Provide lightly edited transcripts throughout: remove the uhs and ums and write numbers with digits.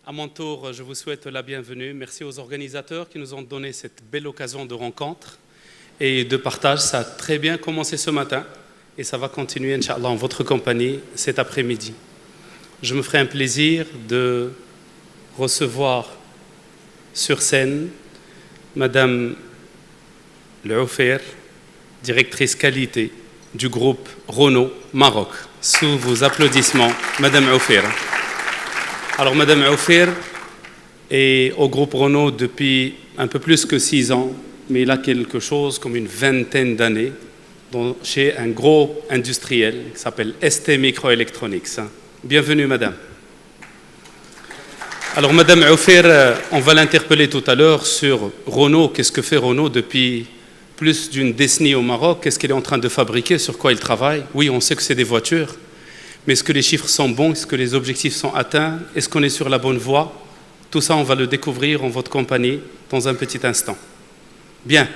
À mon tour, je vous souhaite la bienvenue. Merci aux organisateurs qui nous ont donné cette belle occasion de rencontre et de partage. Ça a très bien commencé ce matin et ça va continuer, Inch'Allah, en votre compagnie cet après-midi. Je me ferai un plaisir de recevoir sur scène Madame Loufer, directrice qualité du groupe Renault Maroc. Sous vos applaudissements, Madame Loufer. Alors, Madame Loufer est au groupe Renault depuis un peu plus que 6 ans, mais il a quelque chose comme une vingtaine d'années chez un gros industriel qui s'appelle ST Microelectronics. Bienvenue, Madame. Alors, Madame Loufer, on va l'interpeller tout à l'heure sur Renault. Qu'est-ce que fait Renault depuis plus d'une décennie au Maroc? Qu'est-ce qu'il est en train de fabriquer? Sur quoi il travaille? Oui, on sait que c'est des voitures. Mais est-ce que les chiffres sont bons? Est-ce que les objectifs sont atteints? Est-ce qu'on est sur la bonne voie? Tout ça, on va le découvrir en votre compagnie dans un petit instant. Bien.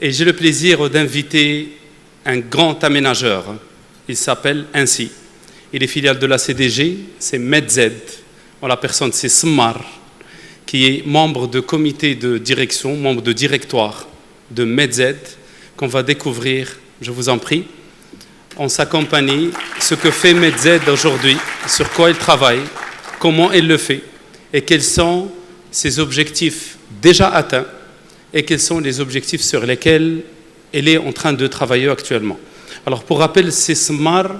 Et j'ai le plaisir d'inviter un grand aménageur. Il s'appelle ainsi. Il est filiale de la CDG, c'est Medz. En la personne, c'est Smar, qui est membre de comité de direction, membre de directoire de Medz, qu'on va découvrir, je vous en prie, en sa compagnie, ce que fait Medz aujourd'hui, sur quoi il travaille, comment il le fait, et quels sont ses objectifs déjà atteints, et quels sont les objectifs sur lesquels elle est en train de travailler actuellement. Alors, pour rappel, c'est Smar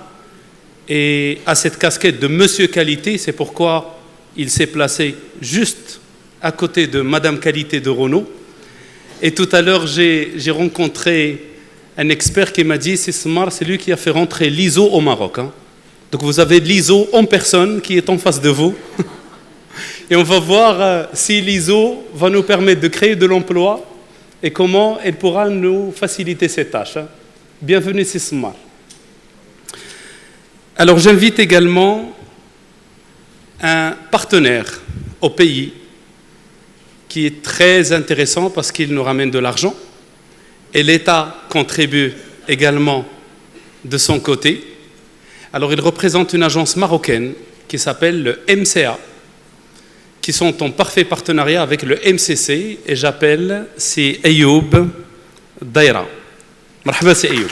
et à cette casquette de Monsieur Qualité, c'est pourquoi il s'est placé juste à côté de Madame Qualité de Renault. Et tout à l'heure, j'ai rencontré un expert qui m'a dit, c'est Smar, c'est lui qui a fait rentrer l'ISO au Maroc. Hein. Donc vous avez l'ISO en personne qui est en face de vous. Et on va voir si l'ISO va nous permettre de créer de l'emploi et comment elle pourra nous faciliter ces tâches. Hein. Bienvenue, c'est Smar. Alors j'invite également un partenaire au pays qui est très intéressant parce qu'il nous ramène de l'argent. Et l'État contribue également de son côté. Alors, il représente une agence marocaine qui s'appelle le MCA, qui sont en parfait partenariat avec le MCC, et j'appelle, c'est Ayoub Daira. Marhaba, c'est Ayoub.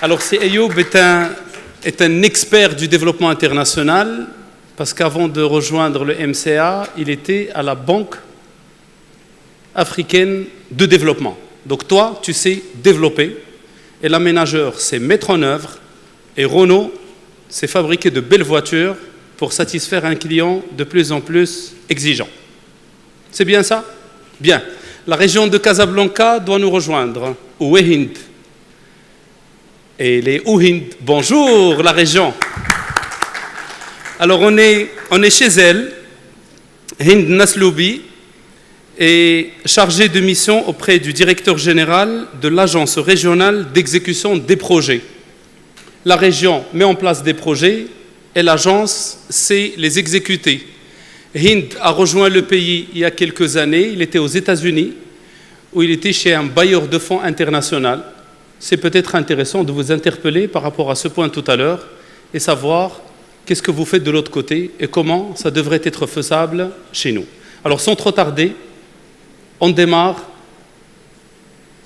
Alors, c'est Ayoub est un expert du développement international, parce qu'avant de rejoindre le MCA, il était à la Banque africaine de développement. Donc toi, tu sais développer, et l'aménageur, c'est mettre en œuvre, et Renault, c'est fabriquer de belles voitures pour satisfaire un client de plus en plus exigeant. C'est bien ça? Bien. La région de Casablanca doit nous rejoindre, Ouhind. Et les Ouhind, bonjour la région. Alors on est chez elle, Hind Nasloubi, est chargé de mission auprès du directeur général de l'agence régionale d'exécution des projets. La région met en place des projets et l'agence sait les exécuter. Hind a rejoint le pays il y a quelques années. Il était aux États-Unis où il était chez un bailleur de fonds international. C'est peut-être intéressant de vous interpeller par rapport à ce point tout à l'heure et savoir qu'est-ce que vous faites de l'autre côté et comment ça devrait être faisable chez nous. Alors sans trop tarder, on démarre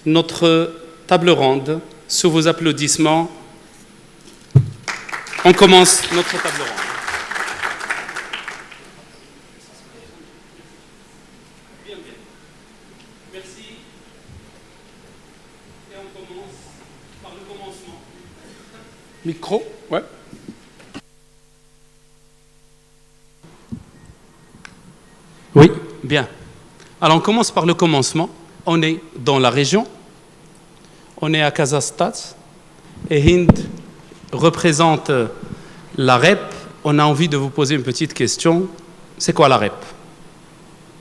notre table ronde. Sous vos applaudissements, on commence notre table ronde. Bien, bien. Merci. Et on commence par le commencement. Micro, ouais. Oui, bien. Alors on commence par le commencement. On est dans la région, on est à Casastat, et Hind représente la REP. On a envie de vous poser une petite question. C'est quoi la REP?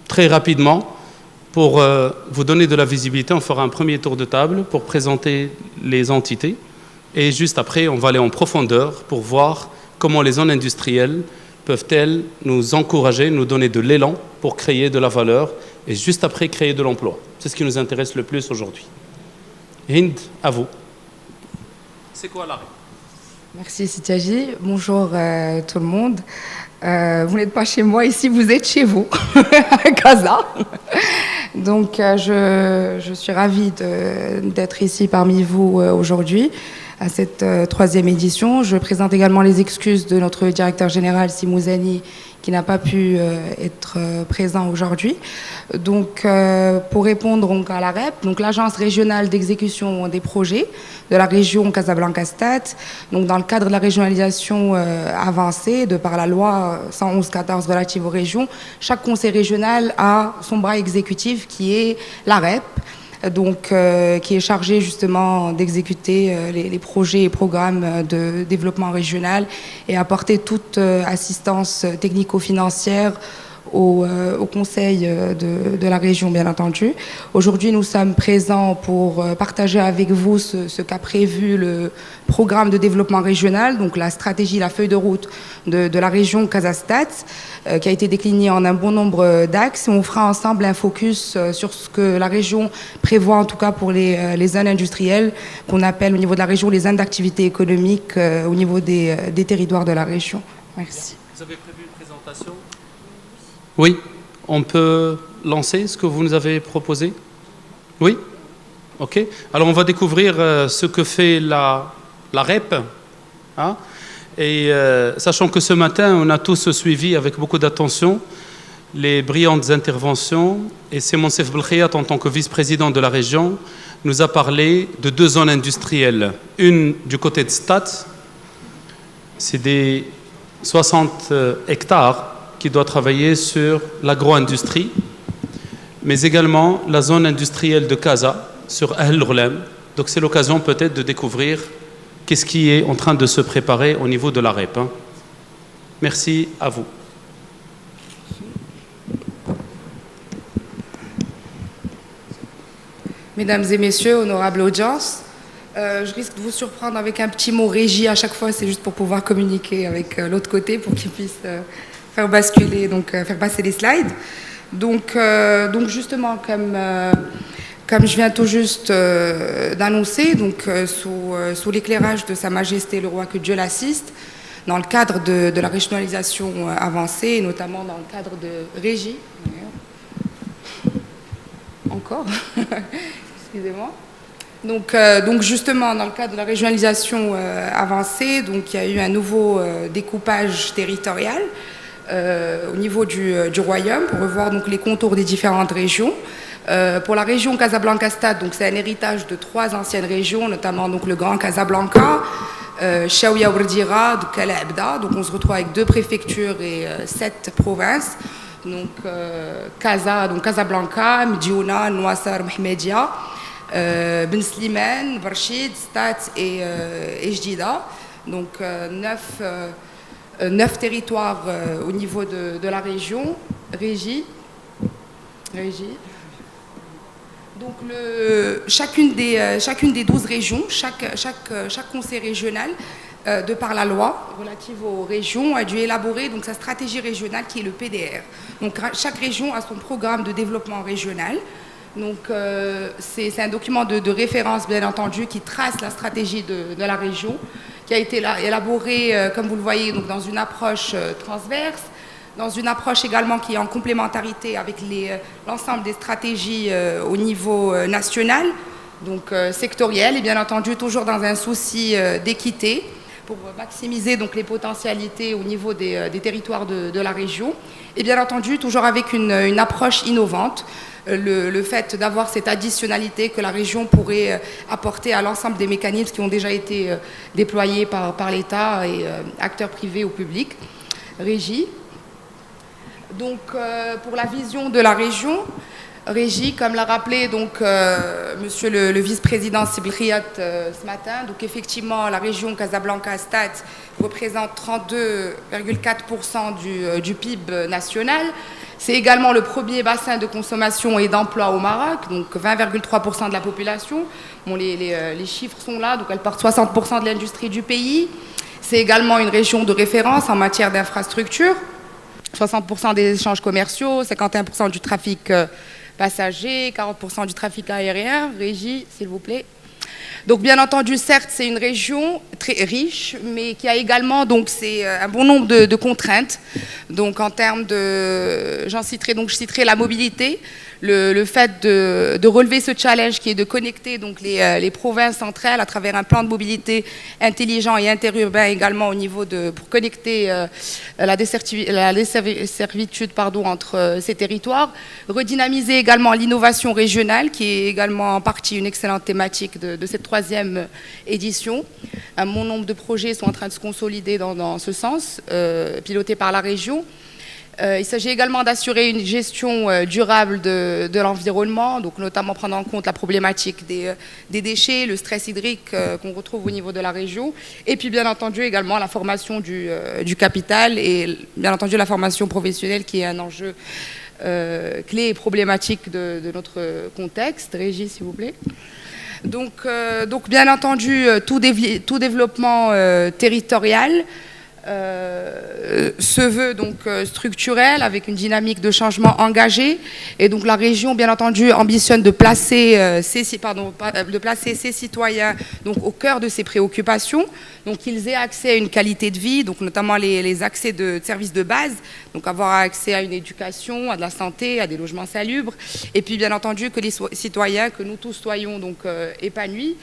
Très rapidement, pour vous donner de la visibilité, on fera un premier tour de table pour présenter les entités. Et juste après, on va aller en profondeur pour voir comment les zones industrielles peuvent-elles nous encourager, nous donner de l'élan pour créer de la valeur et juste après créer de l'emploi. C'est ce qui nous intéresse le plus aujourd'hui. Hind, à vous. C'est quoi la REP? Merci Sitiaji. Bonjour tout le monde. Vous n'êtes pas chez moi ici, vous êtes chez vous, à Casa. Donc je suis ravie d'être ici parmi vous aujourd'hui à cette troisième édition. Je présente également les excuses de notre directeur général Simouzani qui n'a pas pu être présent aujourd'hui. Donc, pour répondre donc, à la REP, donc l'Agence régionale d'exécution des projets de la région Casablanca-Stade, donc dans le cadre de la régionalisation avancée, de par la loi 111-14 relative aux régions, chaque conseil régional a son bras exécutif qui est la REP, donc, qui est chargé justement d'exécuter les projets et programmes de développement régional et apporter toute assistance technico-financière au conseil de la région, bien entendu. Aujourd'hui, nous sommes présents pour partager avec vous ce qu'a prévu le programme de développement régional, donc la stratégie, la feuille de route de la région Casa-Stade, qui a été déclinée en un bon nombre d'axes. On fera ensemble un focus sur ce que la région prévoit, en tout cas pour les zones industrielles, qu'on appelle au niveau de la région les zones d'activité économique au niveau des territoires de la région. Merci. Vous avez prévu une présentation ? Oui, on peut lancer ce que vous nous avez proposé? Oui? Ok. Alors on va découvrir ce que fait la REP. Hein? Et sachant que ce matin, on a tous suivi avec beaucoup d'attention les brillantes interventions. Et Simon Sef Belkhayat, en tant que vice-président de la région, nous a parlé de deux zones industrielles. Une du côté de Stade, c'est des 60 hectares qui doit travailler sur l'agro-industrie, mais également la zone industrielle de Casa, sur Ahl Ghulem. Donc c'est l'occasion peut-être de découvrir qu'est-ce qui est en train de se préparer au niveau de la REP. Hein. Merci à vous. Mesdames et messieurs, honorable audience, je risque de vous surprendre avec un petit mot régie à chaque fois, c'est juste pour pouvoir communiquer avec l'autre côté pour qu'ils puissent faire basculer, donc faire passer les slides. Donc justement, comme je viens tout juste d'annoncer, donc sous l'éclairage de Sa Majesté le Roi, que Dieu l'assiste, dans le cadre de la régionalisation avancée, et notamment dans le cadre de régie. Encore, excusez-moi. Donc justement, dans le cadre de la régionalisation avancée, donc il y a eu un nouveau découpage territorial au niveau du royaume pour revoir donc les contours des différentes régions. Pour la région Casablanca-Stade, donc c'est un héritage de 3 anciennes régions, notamment donc le Grand Casablanca, Chaouia Ouردira, Kala Abda. Donc on se retrouve avec 2 préfectures et 7 provinces. Donc Casa, donc Casablanca, Mediouna, Nouassar, Mehmedia, Ben Slimane, Barchid, Stade et Jdida. Donc 9 territoires au niveau de la région. Régie. Donc chacune des 12 régions, chaque conseil régional, de par la loi relative aux régions, a dû élaborer donc sa stratégie régionale qui est le PDR. Donc chaque région a son programme de développement régional. Donc c'est un document de référence, bien entendu, qui trace la stratégie de la région, qui a été élaboré, comme vous le voyez, donc dans une approche transverse, dans une approche également qui est en complémentarité avec l'ensemble des stratégies au niveau national, donc sectoriel, et bien entendu toujours dans un souci d'équité pour maximiser donc les potentialités au niveau des territoires de la région, et bien entendu toujours avec une approche innovante, le fait d'avoir cette additionnalité que la région pourrait apporter à l'ensemble des mécanismes qui ont déjà été déployés par l'État et acteurs privés ou publics. Régie. Donc, pour la vision de la région, Régie, comme l'a rappelé donc, monsieur le vice-président Sib Belkhayat ce matin, donc effectivement, la région Casablanca-Stade représente 32,4% du PIB national. C'est également le premier bassin de consommation et d'emploi au Maroc, donc 20,3% de la population. Bon, les chiffres sont là, donc elle porte 60% de l'industrie du pays. C'est également une région de référence en matière d'infrastructure. 60% des échanges commerciaux, 51% du trafic passager, 40% du trafic aérien. Régie, s'il vous plaît. Donc bien entendu, certes, c'est une région très riche, mais qui a également donc c'est un bon nombre de contraintes. Donc en termes de, je citerai la mobilité, le fait de relever ce challenge qui est de connecter donc les provinces entre elles à travers un plan de mobilité intelligent et interurbain également au niveau pour connecter la desservitude entre ces territoires, redynamiser également l'innovation régionale qui est également en partie une excellente thématique de cette 3e édition. Un bon nombre de projets sont en train de se consolider dans ce sens, pilotés par la région. Il s'agit également d'assurer une gestion durable de l'environnement, donc notamment prendre en compte la problématique des déchets, le stress hydrique qu'on retrouve au niveau de la région, et puis bien entendu également la formation du capital et bien entendu la formation professionnelle qui est un enjeu clé et problématique de notre contexte. Régie, s'il vous plaît. Donc bien entendu, tout développement territorial se veut donc structurel avec une dynamique de changement engagée, et donc la région bien entendu ambitionne de placer ses citoyens donc au cœur de ses préoccupations, donc qu'ils aient accès à une qualité de vie, donc notamment les accès de services de base, donc avoir accès à une éducation, à de la santé, à des logements salubres, et puis bien entendu que les citoyens, que nous tous soyons donc épanouis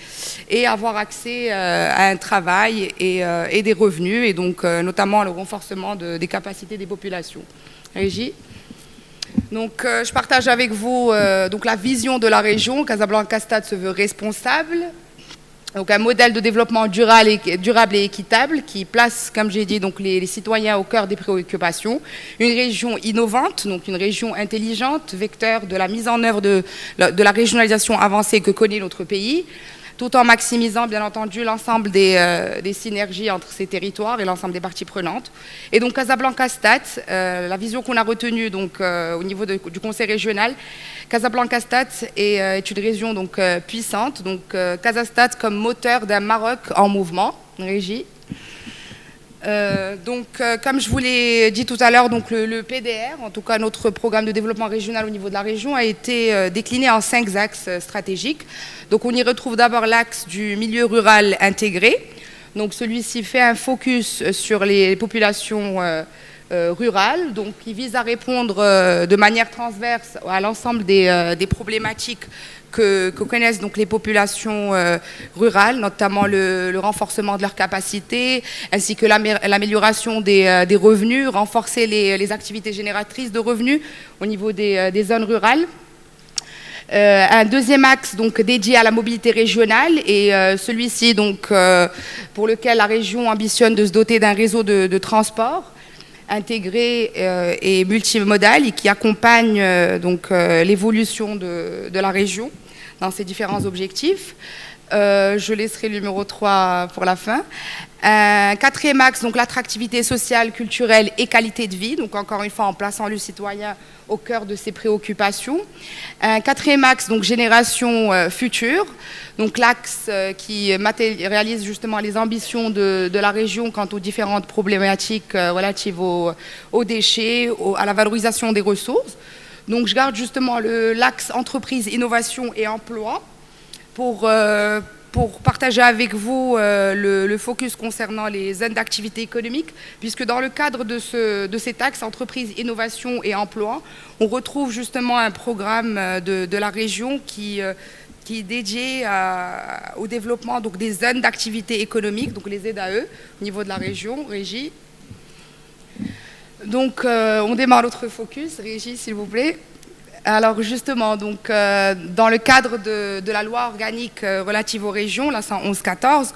et avoir accès à un travail et des revenus, et donc notamment le renforcement des capacités des populations. Régie. Donc, je partage avec vous donc la vision de la région. Casablanca Stade se veut responsable. Donc, un modèle de développement durable et équitable qui place, comme j'ai dit, donc les citoyens au cœur des préoccupations. Une région innovante, donc une région intelligente, vecteur de la mise en œuvre de la régionalisation avancée que connaît notre pays, tout en maximisant, bien entendu, l'ensemble des synergies entre ces territoires et l'ensemble des parties prenantes. Et donc, Casablanca Stade, la vision qu'on a retenue donc, au niveau du Conseil régional, Casablanca Stade est une région donc, puissante, donc Casastad comme moteur d'un Maroc en mouvement. Régie. Comme je vous l'ai dit tout à l'heure, donc le PDR, en tout cas notre programme de développement régional au niveau de la région, a été décliné en 5 axes stratégiques. Donc on y retrouve d'abord l'axe du milieu rural intégré. Donc celui-ci fait un focus sur les populations rurales, donc qui vise à répondre de manière transverse à l'ensemble des problématiques que connaissent donc les populations rurales, notamment le renforcement de leurs capacités, ainsi que l'amélioration des revenus, renforcer les activités génératrices de revenus au niveau des zones rurales. Un deuxième axe donc dédié à la mobilité régionale, et celui-ci donc pour lequel la région ambitionne de se doter d'un réseau de transport intégré et multimodal, et qui accompagne donc l'évolution de la région dans ses différents objectifs. Je laisserai le numéro 3 pour la fin. Un 4e axe, donc l'attractivité sociale, culturelle et qualité de vie, donc encore une fois en plaçant le citoyen au cœur de ses préoccupations. Un 4e axe, donc génération future, donc l'axe qui matérialise justement les ambitions de la région quant aux différentes problématiques relatives aux déchets, à la valorisation des ressources. Donc je garde justement l'axe entreprise, innovation et emploi pour partager avec vous le focus concernant les zones d'activité économique, puisque dans le cadre de cet axe entreprise, innovation et emploi, on retrouve justement un programme de la région qui est dédié au développement donc, des zones d'activité économique, donc les ZAE, au niveau de la région. Régie. Donc, on démarre notre focus. Régie, s'il vous plaît. Alors justement, donc, dans le cadre de la loi organique relative aux régions, la 111-14,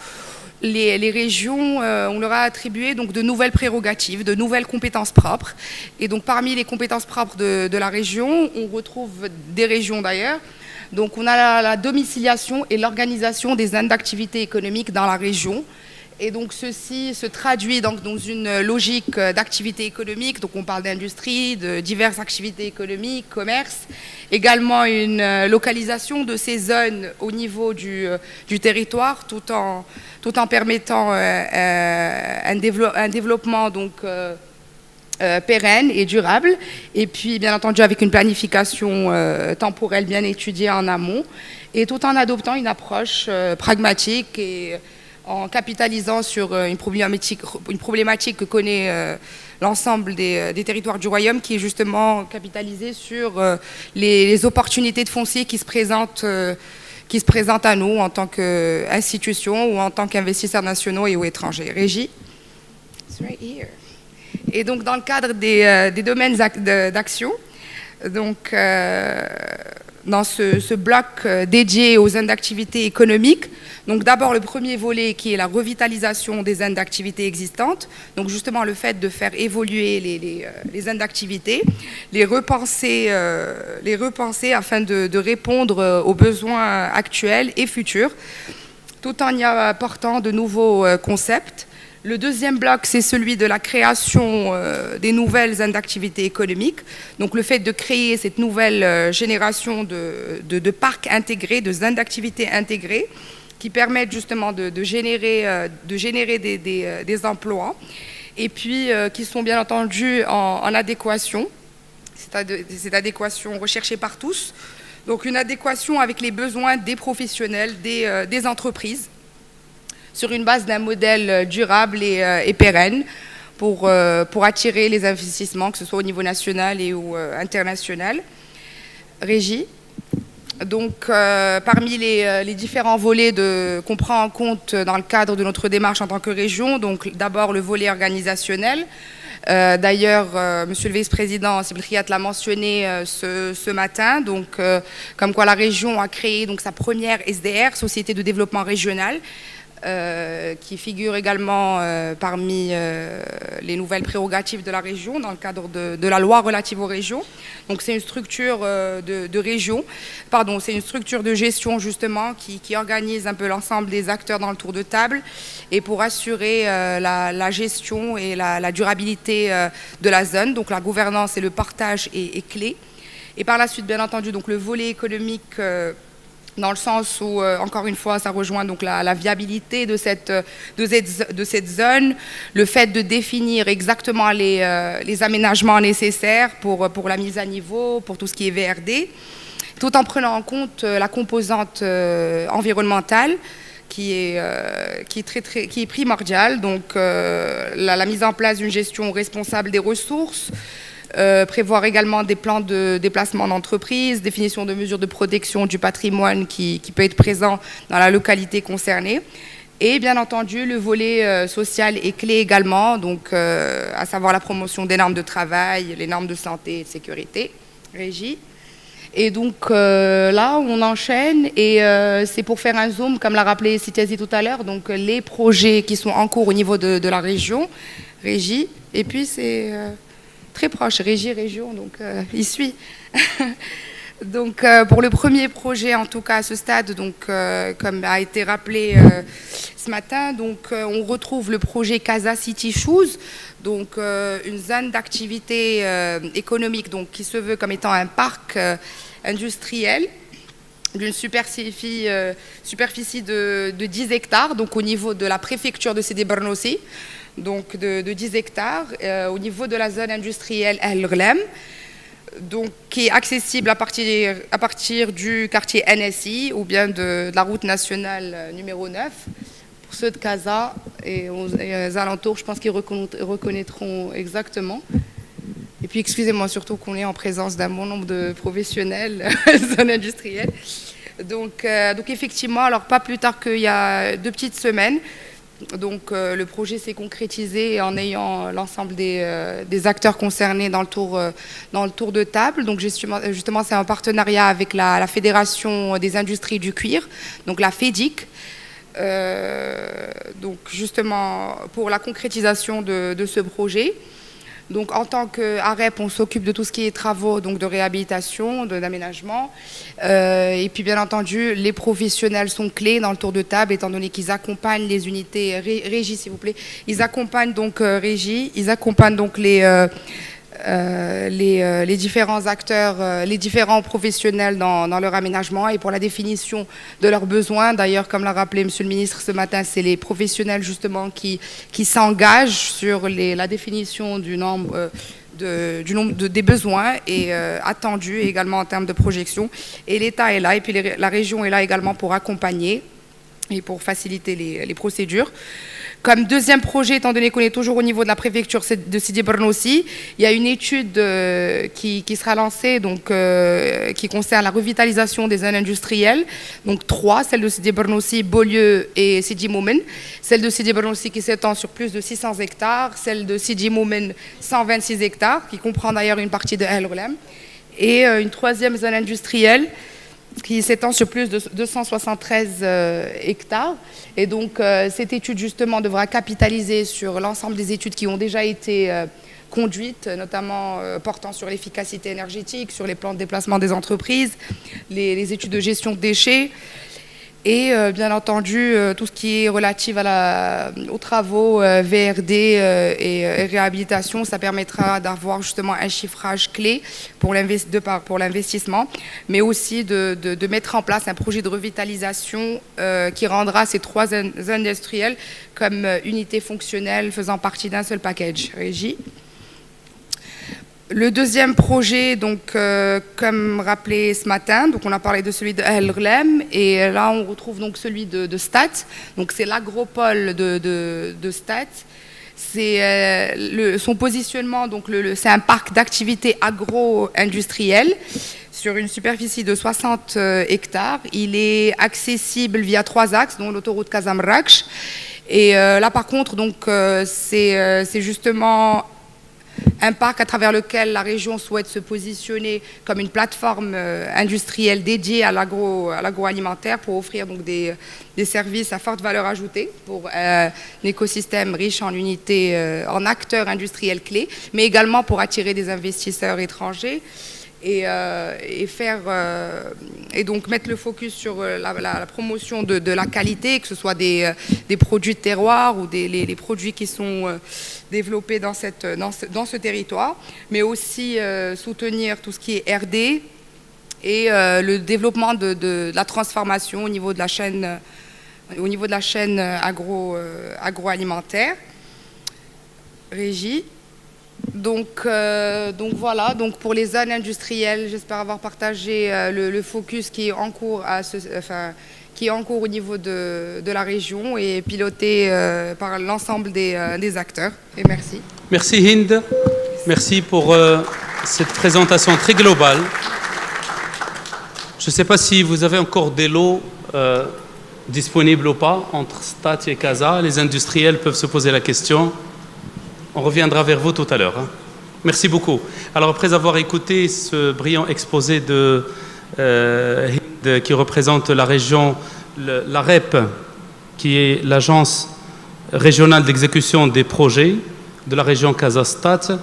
les régions, on leur a attribué donc, de nouvelles prérogatives, de nouvelles compétences propres. Et donc parmi les compétences propres de la région, on retrouve des régions d'ailleurs. Donc on a la domiciliation et l'organisation des zones d'activité économique dans la région. Et donc ceci se traduit donc dans une logique d'activité économique, donc on parle d'industrie, de diverses activités économiques, commerce, également une localisation de ces zones au niveau du territoire, tout en permettant un développement donc, pérenne et durable, et puis bien entendu avec une planification temporelle bien étudiée en amont, et tout en adoptant une approche pragmatique et en capitalisant sur une problématique que connaît l'ensemble des territoires du royaume, qui est justement capitalisée sur les opportunités de foncier qui se présentent à nous en tant qu'institution ou en tant qu'investisseurs nationaux et ou étrangers. Régie. It's right here. Et donc, dans le cadre des domaines d'action, donc, dans ce bloc dédié aux zones d'activité économique, donc d'abord le premier volet qui est la revitalisation des zones d'activité existantes, donc justement le fait de faire évoluer les zones d'activité, les repenser afin de répondre aux besoins actuels et futurs, tout en y apportant de nouveaux concepts. Le deuxième bloc, c'est celui de la création des nouvelles zones d'activité économique. Donc le fait de créer cette nouvelle génération de parcs intégrés, de zones d'activité intégrées, qui permettent justement de générer des emplois, et puis qui sont bien entendu en adéquation, cette adéquation recherchée par tous, donc une adéquation avec les besoins des professionnels, des entreprises, sur une base d'un modèle durable et pérenne pour attirer les investissements, que ce soit au niveau national ou international. Régie. Donc, parmi les différents volets qu'on prend en compte dans le cadre de notre démarche en tant que région, donc d'abord le volet organisationnel. D'ailleurs, Monsieur le vice-président Sibel Khayaat l'a mentionné ce matin, donc, comme quoi la région a créé donc, sa première SDR, Société de développement régional, qui figure également parmi les nouvelles prérogatives de la région dans le cadre de la loi relative aux régions. Donc c'est une structure de région, pardon, c'est une structure de gestion justement qui organise un peu l'ensemble des acteurs dans le tour de table et pour assurer la gestion et la durabilité de la zone. Donc la gouvernance et le partage est clé. Et par la suite, bien entendu, donc le volet économique dans le sens où, encore une fois, ça rejoint donc la viabilité de cette zone, le fait de définir exactement les aménagements nécessaires pour la mise à niveau, pour tout ce qui est VRD, tout en prenant en compte la composante environnementale qui est primordiale, donc la mise en place d'une gestion responsable des ressources, prévoir également des plans de déplacement d'entreprise, définition de mesures de protection du patrimoine qui peut être présent dans la localité concernée. Et bien entendu, le volet social est clé également, donc, à savoir la promotion des normes de travail, les normes de santé et de sécurité. Régie. Et donc là, on enchaîne et c'est pour faire un zoom, comme l'a rappelé Sitiazi tout à l'heure, donc les projets qui sont en cours au niveau de la région. Régie. Et puis c'est... très proche, région, donc il suit. Donc pour le premier projet, en tout cas à ce stade, donc comme a été rappelé ce matin, donc on retrouve le projet Casa City Shoes, donc une zone d'activité économique, donc qui se veut comme étant un parc industriel d'une superficie de 10 hectares, donc au niveau de la préfecture de Sidi Barnossi, donc de 10 hectares, au niveau de la zone industrielle El Glem, donc qui est accessible à partir du quartier NSI ou bien de la route nationale numéro 9. Pour ceux de Casa et aux alentours, je pense qu'ils reconnaîtront exactement. Et puis, excusez-moi, surtout qu'on est en présence d'un bon nombre de professionnels zone industrielle. Donc effectivement, alors pas plus tard qu'il y a 2 petites semaines, donc le projet s'est concrétisé en ayant l'ensemble des acteurs concernés dans le tour de table. Donc justement c'est un partenariat avec la Fédération des industries du cuir, donc la FEDIC. Donc justement pour la concrétisation de ce projet. Donc en tant qu'AREP, on s'occupe de tout ce qui est travaux donc de réhabilitation, d'aménagement. Et puis bien entendu, les professionnels sont clés dans le tour de table, étant donné qu'ils accompagnent les unités Régie, s'il vous plaît. Ils accompagnent donc Régie, ils accompagnent donc les différents acteurs, les différents professionnels dans leur aménagement et pour la définition de leurs besoins. D'ailleurs, comme l'a rappelé Monsieur le Ministre ce matin, c'est les professionnels justement qui s'engagent sur la définition du nombre des besoins et attendus également en termes de projection. Et l'État est là et puis la région est là également pour accompagner et pour faciliter les procédures. Comme deuxième projet, étant donné qu'on est toujours au niveau de la préfecture de Sidi Barnossi, il y a une étude qui sera lancée, donc, qui concerne la revitalisation des zones industrielles. Donc 3, celle de Sidi Barnossi, Beaulieu et Sidi Moumen. Celle de Sidi Barnossi qui s'étend sur plus de 600 hectares. Celle de Sidi Moumen, 126 hectares, qui comprend d'ailleurs une partie de El Roulem. Et une troisième zone industrielle qui s'étend sur plus de 273 hectares. Et donc, cette étude, justement, devra capitaliser sur l'ensemble des études qui ont déjà été conduites, notamment portant sur l'efficacité énergétique, sur les plans de déplacement des entreprises, les études de gestion de déchets, et bien entendu, tout ce qui est relatif aux travaux VRD et réhabilitation, ça permettra d'avoir justement un chiffrage clé pour l'investissement, mais aussi de mettre en place un projet de revitalisation qui rendra ces 3 zones industrielles comme unités fonctionnelles faisant partie d'un seul package régie. Le deuxième projet, donc, comme rappelé ce matin, donc on a parlé de celui de El Rlem, et là on retrouve donc celui de Stat. Donc c'est l'agropole de Stat. C'est son positionnement, donc c'est un parc d'activités agro-industrielles sur une superficie de 60 hectares. Il est accessible via 3 axes, dont l'autoroute Kazam-Rakch. Et là par contre, donc c'est justement un parc à travers lequel la région souhaite se positionner comme une plateforme industrielle dédiée à l'agroalimentaire pour offrir donc des services à forte valeur ajoutée pour un écosystème riche en unités, en acteurs industriels clés, mais également pour attirer des investisseurs étrangers et donc mettre le focus sur la promotion de la qualité, que ce soit des produits de terroir ou les produits qui sont développés dans ce territoire, mais aussi soutenir tout ce qui est RD et le développement de la transformation au niveau de la chaîne, agroalimentaire. Régie. Donc voilà, donc pour les zones industrielles, j'espère avoir partagé le focus qui est en cours au niveau de la région et piloté par l'ensemble des acteurs. Et merci. Merci Hind, merci pour cette présentation très globale. Je ne sais pas si vous avez encore des lots disponibles ou pas entre Stat et Casa. Les industriels peuvent se poser la question. On reviendra vers vous tout à l'heure. Hein. Merci beaucoup. Alors, après avoir écouté ce brillant exposé de Hind, qui représente la région, la REP, qui est l'agence régionale d'exécution des projets de la région Casa-Stat,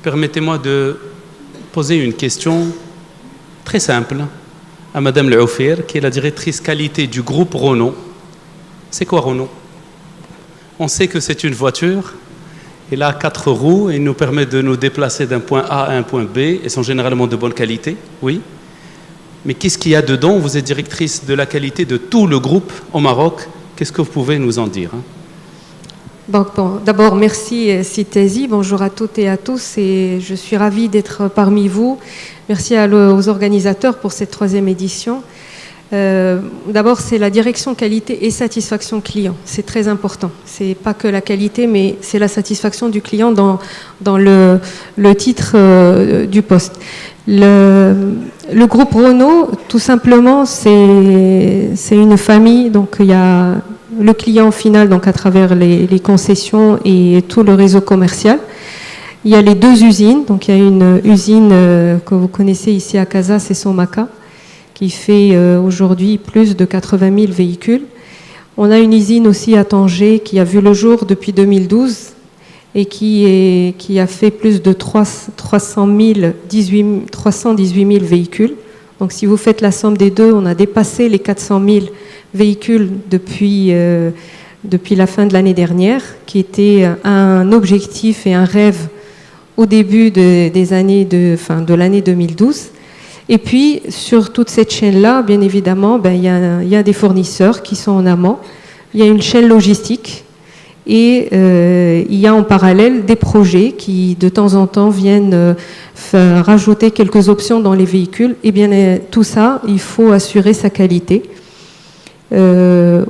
permettez-moi de poser une question très simple à Madame Le Oufir, qui est la directrice qualité du groupe Renault. C'est quoi Renault? On sait que c'est une voiture. Elle a 4 roues et nous permet de nous déplacer d'un point A à un point B et sont généralement de bonne qualité, oui. Mais qu'est-ce qu'il y a dedans? Vous êtes directrice de la qualité de tout le groupe au Maroc. Qu'est-ce que vous pouvez nous en dire? Bon, d'abord, merci Citesi. Bonjour à toutes et à tous. Et je suis ravie d'être parmi vous. Merci aux organisateurs pour cette 3e édition. D'abord, c'est la direction qualité et satisfaction client. C'est très important. C'est pas que la qualité, mais c'est la satisfaction du client dans le titre du poste. Le groupe Renault, tout simplement, c'est une famille. Donc, il y a le client final, donc à travers les concessions et tout le réseau commercial. Il y a les 2 usines. Donc, il y a une usine que vous connaissez ici à Casa, c'est Somaka, qui fait aujourd'hui plus de 80 000 véhicules. On a une usine aussi à Tanger qui a vu le jour depuis 2012 et qui a fait plus de 318 000 véhicules. Donc si vous faites la somme des deux, on a dépassé les 400 000 véhicules depuis la fin de l'année dernière, qui était un objectif et un rêve au début de l'année 2012. Et puis, sur toute cette chaîne-là, bien évidemment, il y a des fournisseurs qui sont en amont. Il y a une chaîne logistique et il y a en parallèle des projets qui, de temps en temps, viennent rajouter quelques options dans les véhicules. Et bien, tout ça, il faut assurer sa qualité,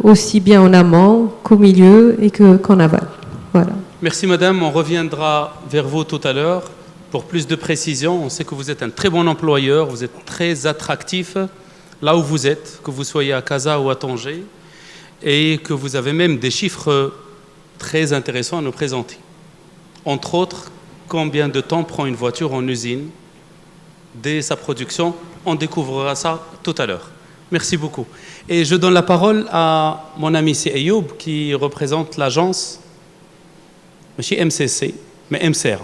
aussi bien en amont qu'au milieu et qu'en aval. Voilà. Merci madame, on reviendra vers vous tout à l'heure pour plus de précision. On sait que vous êtes un très bon employeur, vous êtes très attractif là où vous êtes, que vous soyez à Casa ou à Tanger, et que vous avez même des chiffres très intéressants à nous présenter. Entre autres, combien de temps prend une voiture en usine dès sa production? On découvrira ça tout à l'heure. Merci beaucoup. Et je donne la parole à mon ami Ayoub qui représente l'agence, monsieur MCC, mais MCR.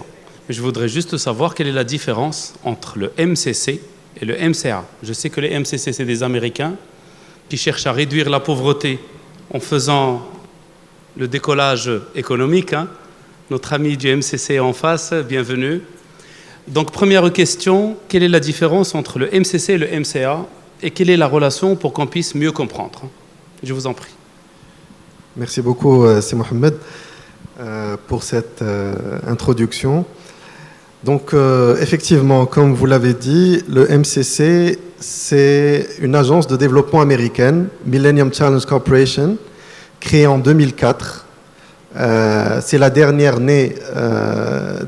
Je voudrais juste savoir quelle est la différence entre le MCC et le MCA. Je sais que les MCC, c'est des Américains qui cherchent à réduire la pauvreté en faisant le décollage économique. Hein. Notre ami du MCC en face, bienvenue. Donc, première question, quelle est la différence entre le MCC et le MCA et quelle est la relation pour qu'on puisse mieux comprendre? Je vous en prie. Merci beaucoup, c'est Mohamed, pour cette introduction. Donc, effectivement, comme vous l'avez dit, le MCC, c'est une agence de développement américaine, Millennium Challenge Corporation, créée en 2004. C'est la dernière née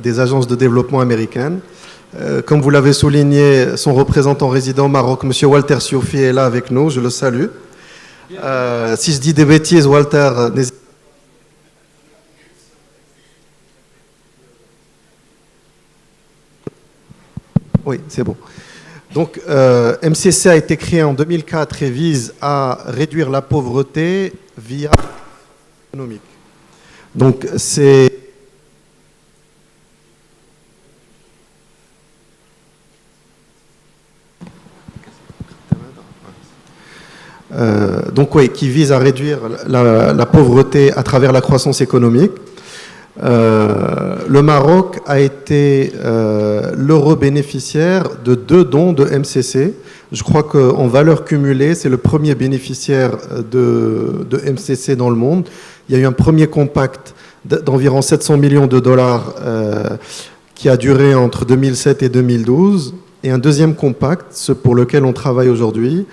des agences de développement américaines. Comme vous l'avez souligné, son représentant résident au Maroc, M. Walter Siofi, est là avec nous, je le salue. Si je dis des bêtises, Walter, n'hésitez pas. Oui, c'est bon. Donc, MCC a été créé en 2004 et vise à réduire la pauvreté via l'économique. Donc, c'est... qui vise à réduire la pauvreté à travers la croissance économique. Le Maroc a été l'heureux bénéficiaire de 2 dons de MCC. Je crois qu'en valeur cumulée, c'est le premier bénéficiaire de MCC dans le monde. Il y a eu un premier compact d'environ 700 millions de dollars qui a duré entre 2007 et 2012. Et un deuxième compact, ce pour lequel on travaille aujourd'hui,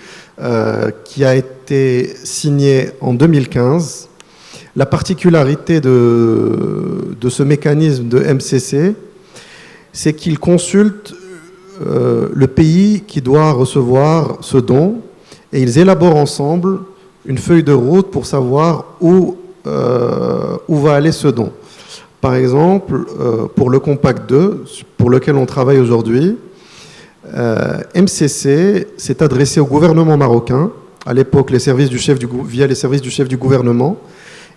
qui a été signé en 2015. La particularité de ce mécanisme de MCC, c'est qu'il consulte le pays qui doit recevoir ce don et ils élaborent ensemble une feuille de route pour savoir où va aller ce don. Par exemple, pour le Compact 2, pour lequel on travaille aujourd'hui, MCC s'est adressé au gouvernement marocain, à l'époque via les services du chef du gouvernement,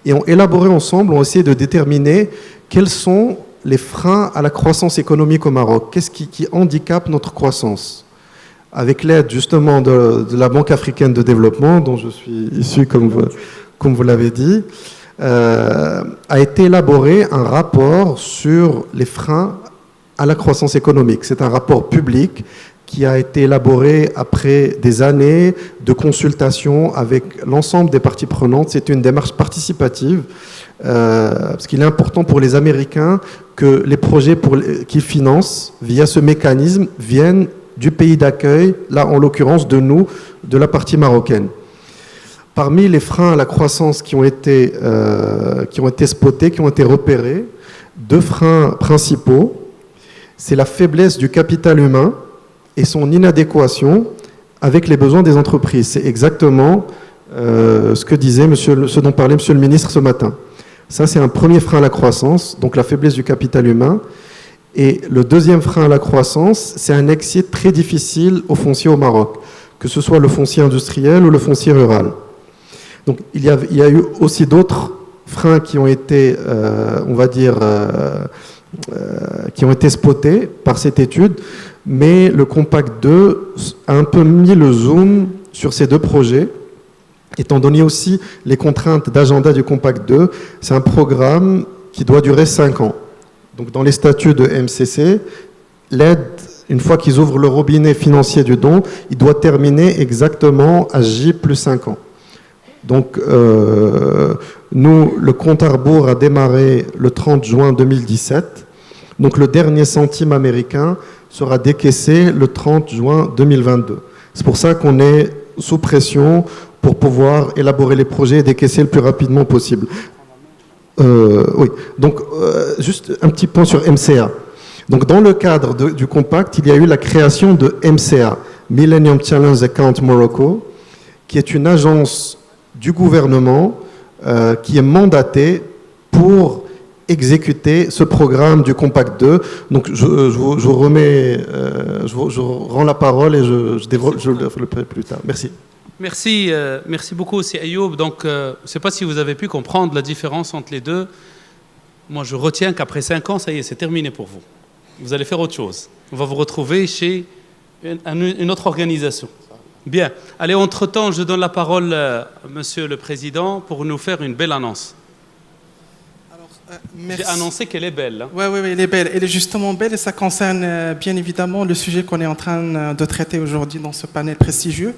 et ont élaboré ensemble, ont essayé de déterminer quels sont les freins à la croissance économique au Maroc. Qu'est-ce qui handicape notre croissance? Avec l'aide justement de la Banque africaine de développement, dont je suis issu, comme vous l'avez dit, a été élaboré un rapport sur les freins à la croissance économique. C'est un rapport public qui a été élaboré après des années de consultation avec l'ensemble des parties prenantes. C'est une démarche participative, parce qu'il est important pour les Américains que les projets qu'ils financent via ce mécanisme viennent du pays d'accueil, là en l'occurrence de nous, de la partie marocaine. Parmi les freins à la croissance qui ont été spotés, qui ont été repérés, 2 freins principaux. C'est la faiblesse du capital humain et son inadéquation avec les besoins des entreprises. C'est exactement ce dont parlait Monsieur le ministre ce matin. Ça, c'est un premier frein à la croissance, donc la faiblesse du capital humain. Et le deuxième frein à la croissance, c'est un accès très difficile au foncier au Maroc, que ce soit le foncier industriel ou le foncier rural. Donc, il y a eu aussi d'autres freins qui ont été, qui ont été spotés par cette étude, mais le Compact 2 a un peu mis le zoom sur ces 2 projets, étant donné aussi les contraintes d'agenda du Compact 2. C'est un programme qui doit durer 5 ans. Donc dans les statuts de MCC, l'aide, une fois qu'ils ouvrent le robinet financier du don, il doit terminer exactement à J plus 5 ans. Donc nous, le compte à rebours a démarré le 30 juin 2017. Donc le dernier centime américain sera décaissé le 30 juin 2022. C'est pour ça qu'on est sous pression pour pouvoir élaborer les projets et décaisser le plus rapidement possible. Oui, donc juste un petit point sur MCA. Donc dans le cadre du compact, il y a eu la création de MCA, Millennium Challenge Account Morocco, qui est une agence du gouvernement qui est mandatée pour exécuter ce programme du Compact 2. Donc je vous remets, je rends la parole et je développe, je le ferai plus tard. Merci. Merci, merci beaucoup, c'est Ayoub. Donc, je ne sais pas si vous avez pu comprendre la différence entre les deux. Moi, je retiens qu'après 5 ans, ça y est, c'est terminé pour vous. Vous allez faire autre chose. On va vous retrouver chez une autre organisation. Bien. Allez, entre-temps, je donne la parole à Monsieur le Président pour nous faire une belle annonce. J'ai annoncé qu'elle est belle. Hein. Oui, elle est belle. Elle est justement belle et ça concerne bien évidemment le sujet qu'on est en train de traiter aujourd'hui dans ce panel prestigieux.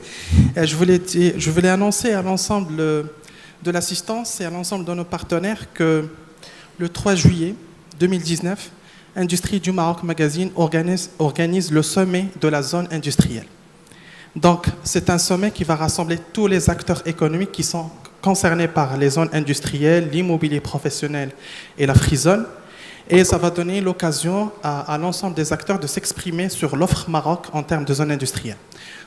Je voulais annoncer à l'ensemble de l'assistance et à l'ensemble de nos partenaires que le 3 juillet 2019, Industrie du Maroc Magazine organise le sommet de la zone industrielle. Donc, c'est un sommet qui va rassembler tous les acteurs économiques qui sont concernés par les zones industrielles, l'immobilier professionnel et la free zone. Et ça va donner l'occasion à l'ensemble des acteurs de s'exprimer sur l'offre Maroc en termes de zone industrielle.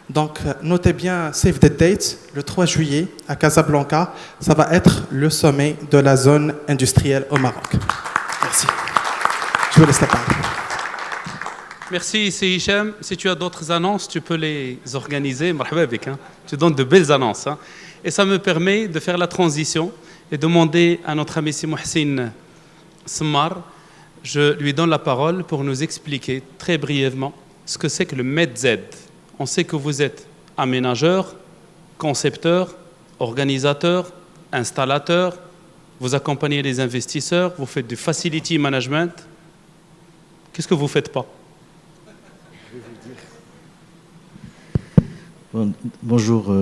Donc, notez bien, save the date, le 3 juillet à Casablanca, ça va être le sommet de la zone industrielle au Maroc. Merci. Je vous laisse la parole. Merci, c'est Hicham. Si tu as d'autres annonces, tu peux les organiser. Hein. Tu donnes de belles annonces. Hein. Et ça me permet de faire la transition et demander à notre ami Mohsin Semmar, je lui donne la parole pour nous expliquer très brièvement ce que c'est que le MEDZ. On sait que vous êtes aménageur, concepteur, organisateur, installateur, vous accompagnez les investisseurs, vous faites du facility management. Qu'est-ce que vous ne faites pas ? Bonjour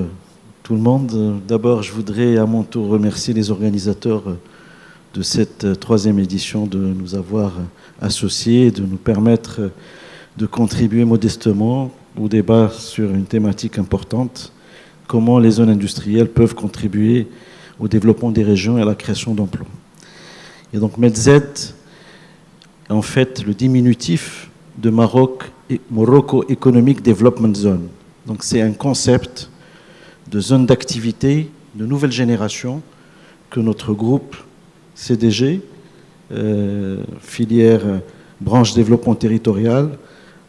tout le monde. D'abord, je voudrais à mon tour remercier les organisateurs de cette troisième édition de nous avoir associés et de nous permettre de contribuer modestement au débat sur une thématique importante, comment les zones industrielles peuvent contribuer au développement des régions et à la création d'emplois. Et donc MEDZ est en fait le diminutif de Morocco Economic Development Zone. Donc c'est un concept de zone d'activité de nouvelle génération que notre groupe CDG, filière branche développement territorial,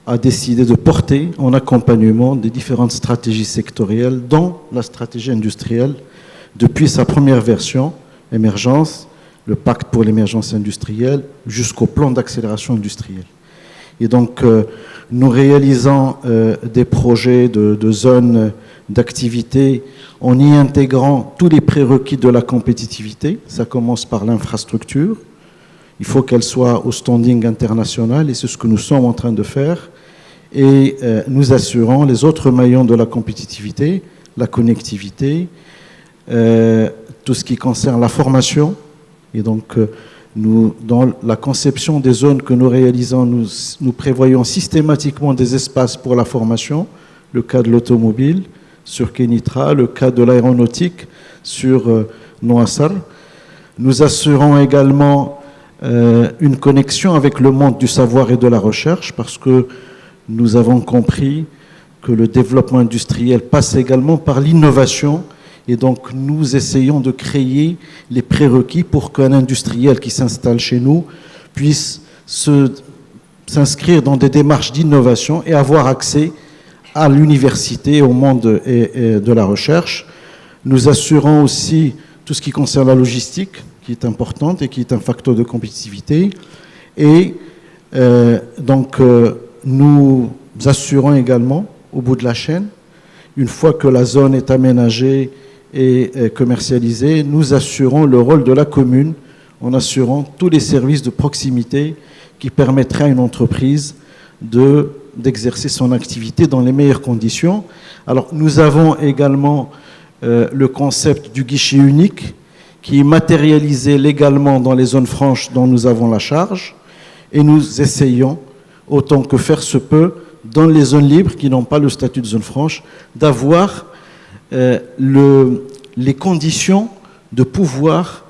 a décidé de porter en accompagnement des différentes stratégies sectorielles, dont la stratégie industrielle, depuis sa première version, émergence, le pacte pour l'émergence industrielle, jusqu'au plan d'accélération industrielle. Et donc, nous réalisons des projets de zones d'activité en y intégrant tous les prérequis de la compétitivité. Ça commence par l'infrastructure. Il faut qu'elle soit au standing international et c'est ce que nous sommes en train de faire. Et nous assurons les autres maillons de la compétitivité, la connectivité, tout ce qui concerne la formation. Et donc, nous, dans la conception des zones que nous réalisons, nous prévoyons systématiquement des espaces pour la formation, le cas de l'automobile sur Kenitra, le cas de l'aéronautique sur Noassar. Nous assurons également une connexion avec le monde du savoir et de la recherche parce que nous avons compris que le développement industriel passe également par l'innovation. Et donc, nous essayons de créer les prérequis pour qu'un industriel qui s'installe chez nous puisse s'inscrire dans des démarches d'innovation et avoir accès à l'université, au monde et de la recherche. Nous assurons aussi tout ce qui concerne la logistique, qui est importante et qui est un facteur de compétitivité. Et donc, nous assurons également, au bout de la chaîne, une fois que la zone est aménagée et commercialisée, nous assurons le rôle de la commune en assurant tous les services de proximité qui permettraient à une entreprise d'exercer son activité dans les meilleures conditions. Alors, nous avons également le concept du guichet unique qui est matérialisé légalement dans les zones franches dont nous avons la charge, et nous essayons, autant que faire se peut, dans les zones libres qui n'ont pas le statut de zone franche, d'avoir les conditions de pouvoir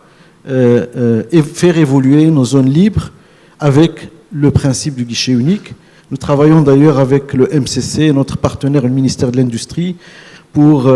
faire évoluer nos zones libres avec le principe du guichet unique. Nous travaillons d'ailleurs avec le MCC, notre partenaire, le ministère de l'Industrie, pour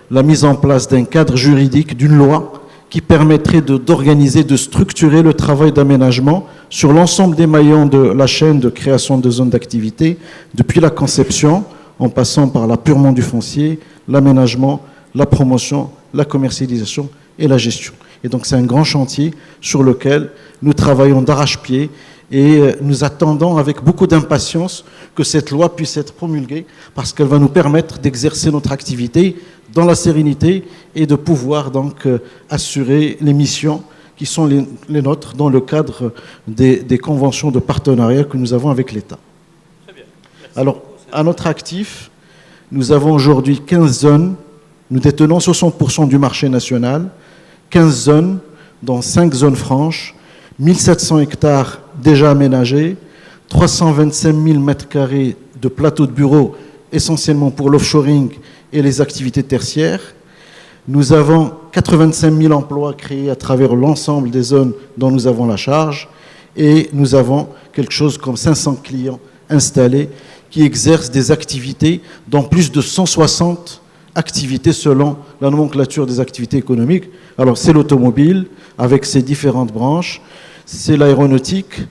la mise en place d'un cadre juridique, d'une loi qui permettrait d'organiser, de structurer le travail d'aménagement sur l'ensemble des maillons de la chaîne de création de zones d'activité, depuis la conception, en passant par l'appurement du foncier, l'aménagement, la promotion, la commercialisation et la gestion. Et donc c'est un grand chantier sur lequel nous travaillons d'arrache-pied et nous attendons avec beaucoup d'impatience que cette loi puisse être promulguée parce qu'elle va nous permettre d'exercer notre activité dans la sérénité et de pouvoir donc assurer les missions qui sont les nôtres dans le cadre des conventions de partenariat que nous avons avec l'État. Alors, à notre actif, nous avons aujourd'hui 15 zones. Nous détenons 60% du marché national, 15 zones, dont 5 zones franches, 1700 hectares déjà aménagés, 325 000 mètres carrés de plateaux de bureaux, essentiellement pour l'offshoring et les activités tertiaires. Nous avons 85 000 emplois créés à travers l'ensemble des zones dont nous avons la charge et nous avons quelque chose comme 500 clients installés qui exercent des activités dans plus de 160 activités selon la nomenclature des activités économiques. Alors c'est l'automobile avec ses différentes branches, c'est l'aéronautique,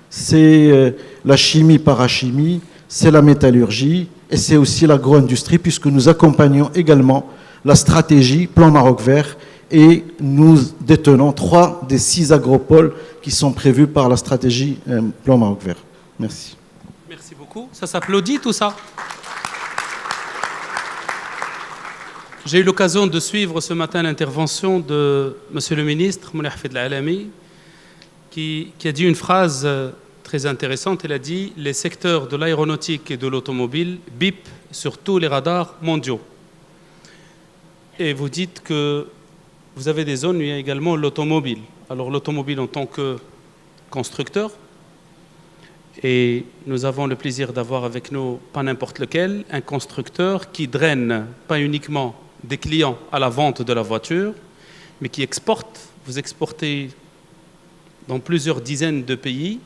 c'est la chimie parachimie, c'est la métallurgie et c'est aussi l'agro-industrie puisque nous accompagnons également la stratégie Plan Maroc Vert et nous détenons 3 des 6 agropoles qui sont prévus par la stratégie Plan Maroc Vert. Merci. Merci beaucoup. Ça s'applaudit tout ça. J'ai eu l'occasion de suivre ce matin l'intervention de Monsieur le ministre, Moulay Hafid Al-Alami, qui a dit une phrase très intéressante. Il a dit « Les secteurs de l'aéronautique et de l'automobile bipent sur tous les radars mondiaux ». Et vous dites que vous avez des zones où il y a également l'automobile. Alors l'automobile en tant que constructeur, et nous avons le plaisir d'avoir avec nous, pas n'importe lequel, un constructeur qui draine pas uniquement des clients à la vente de la voiture, mais qui exporte. Vous exportez dans plusieurs dizaines de pays.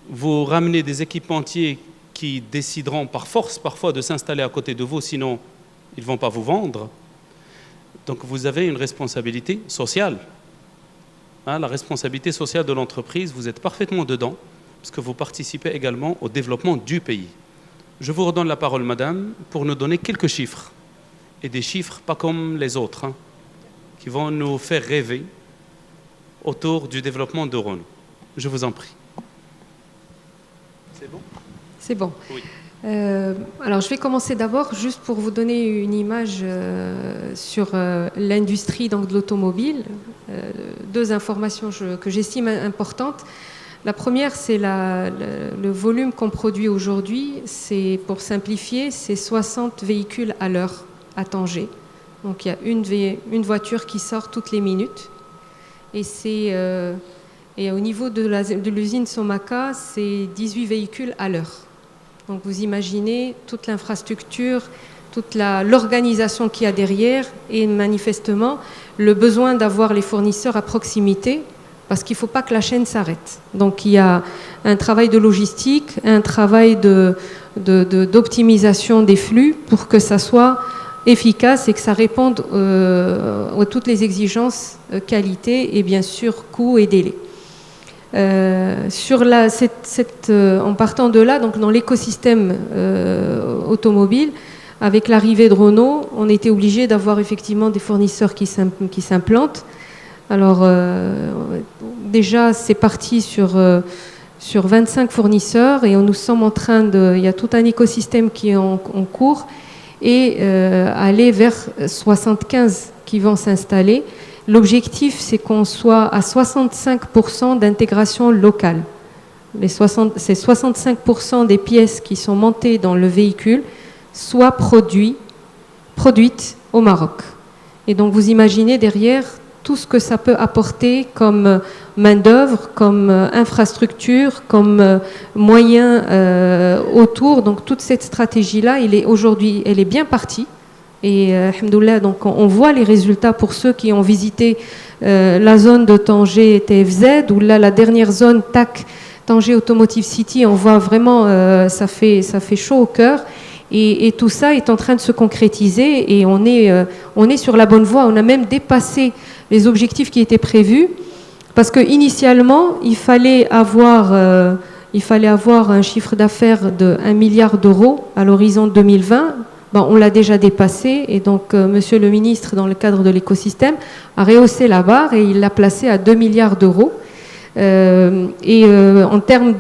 Vous ramenez des équipementiers qui décideront par force parfois de s'installer à côté de vous, sinon ils ne vont pas vous vendre. Donc vous avez une responsabilité sociale. La responsabilité sociale de l'entreprise, vous êtes parfaitement dedans, parce que vous participez également au développement du pays. Je vous redonne la parole, madame, pour nous donner quelques chiffres. Et des chiffres pas comme les autres, qui vont nous faire rêver autour du développement de Renault. Je vous en prie. C'est bon ? C'est bon. Oui. Alors, je vais commencer d'abord juste pour vous donner une image sur l'industrie donc, de l'automobile. 2 informations que j'estime importantes. La première, c'est le volume qu'on produit aujourd'hui. C'est, pour simplifier, c'est 60 véhicules à l'heure à Tanger. Donc, il y a une voiture qui sort toutes les minutes. Et au niveau de l'usine Somaka, c'est 18 véhicules à l'heure. Donc vous imaginez toute l'infrastructure, toute l'organisation qu'il y a derrière et manifestement le besoin d'avoir les fournisseurs à proximité parce qu'il ne faut pas que la chaîne s'arrête. Donc il y a un travail de logistique, un travail d'optimisation des flux pour que ça soit efficace et que ça réponde à toutes les exigences qualité et bien sûr coût et délai. En partant de là, donc dans l'écosystème automobile, avec l'arrivée de Renault, on était obligé d'avoir effectivement des fournisseurs qui s'implantent. Alors déjà, c'est parti sur 25 fournisseurs et nous sommes en train il y a tout un écosystème qui est en cours et aller vers 75 qui vont s'installer. L'objectif, c'est qu'on soit à 65% d'intégration locale. C'est 65% des pièces qui sont montées dans le véhicule soient produites au Maroc. Et donc vous imaginez derrière tout ce que ça peut apporter comme main-d'œuvre, comme infrastructure, comme moyens autour. Donc toute cette stratégie-là, aujourd'hui, elle est bien partie. Et alhamdoulilah, donc on voit les résultats pour ceux qui ont visité la zone de Tanger TFZ, ou là la dernière zone TAC, Tanger Automotive City. On voit vraiment, ça fait chaud au cœur. Et tout ça est en train de se concrétiser et on est sur la bonne voie. On a même dépassé les objectifs qui étaient prévus parce qu'initialement, il fallait avoir un chiffre d'affaires de 1 milliard d'euros à l'horizon 2020. On l'a déjà dépassé et donc Monsieur le ministre, dans le cadre de l'écosystème, a rehaussé la barre et il l'a placé à 2 milliards d'euros. En termes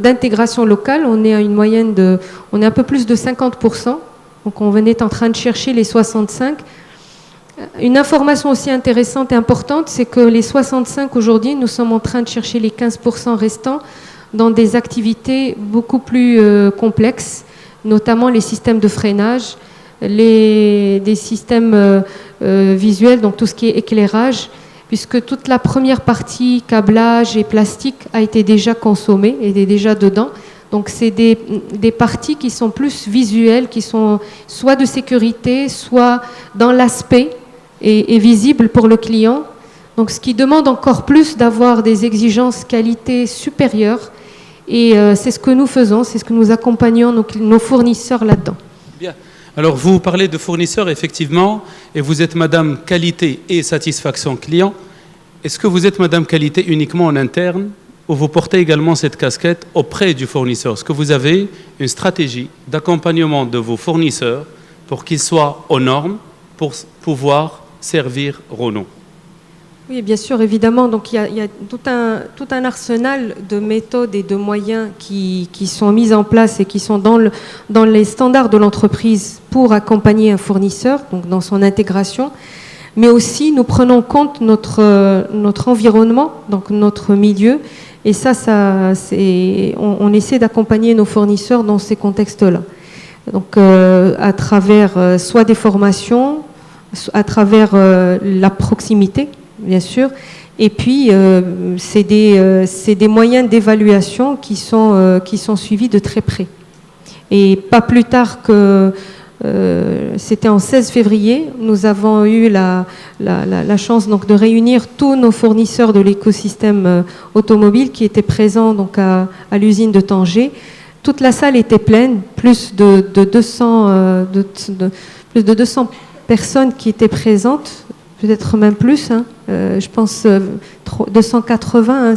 d'intégration locale, on est à une moyenne on est un peu plus de 50%. Donc on est en train de chercher les 65. Une information aussi intéressante et importante, c'est que les 65 aujourd'hui, nous sommes en train de chercher les 15% restants dans des activités beaucoup plus complexes, notamment les systèmes de freinage, des systèmes visuels, donc tout ce qui est éclairage, puisque toute la première partie, câblage et plastique, a été déjà consommée et est déjà dedans. Donc c'est des parties qui sont plus visuelles, qui sont soit de sécurité, soit dans l'aspect et visibles pour le client. Donc ce qui demande encore plus d'avoir des exigences qualité supérieures. Et c'est ce que nous faisons, c'est ce que nous accompagnons nos fournisseurs là-dedans. Bien. Alors vous parlez de fournisseurs, effectivement, et vous êtes Madame Qualité et Satisfaction Client. Est-ce que vous êtes Madame Qualité uniquement en interne ou vous portez également cette casquette auprès du fournisseur? Est-ce que vous avez une stratégie d'accompagnement de vos fournisseurs pour qu'ils soient aux normes pour pouvoir servir Renault? Oui, bien sûr, évidemment. Donc, il y a tout un arsenal de méthodes et de moyens qui sont mis en place et qui sont dans les standards de l'entreprise pour accompagner un fournisseur, donc dans son intégration. Mais aussi, nous prenons en compte notre environnement, donc notre milieu. Et on essaie d'accompagner nos fournisseurs dans ces contextes-là. Donc, à travers soit des formations, à travers la proximité, bien sûr, et puis c'est des moyens d'évaluation qui sont suivis de très près. Et pas plus tard que c'était en 16 février, nous avons eu la chance donc de réunir tous nos fournisseurs de l'écosystème automobile qui étaient présents donc à l'usine de Tanger. Toute la salle était pleine, plus de 200 personnes qui étaient présentes. Peut-être même plus, je pense 280,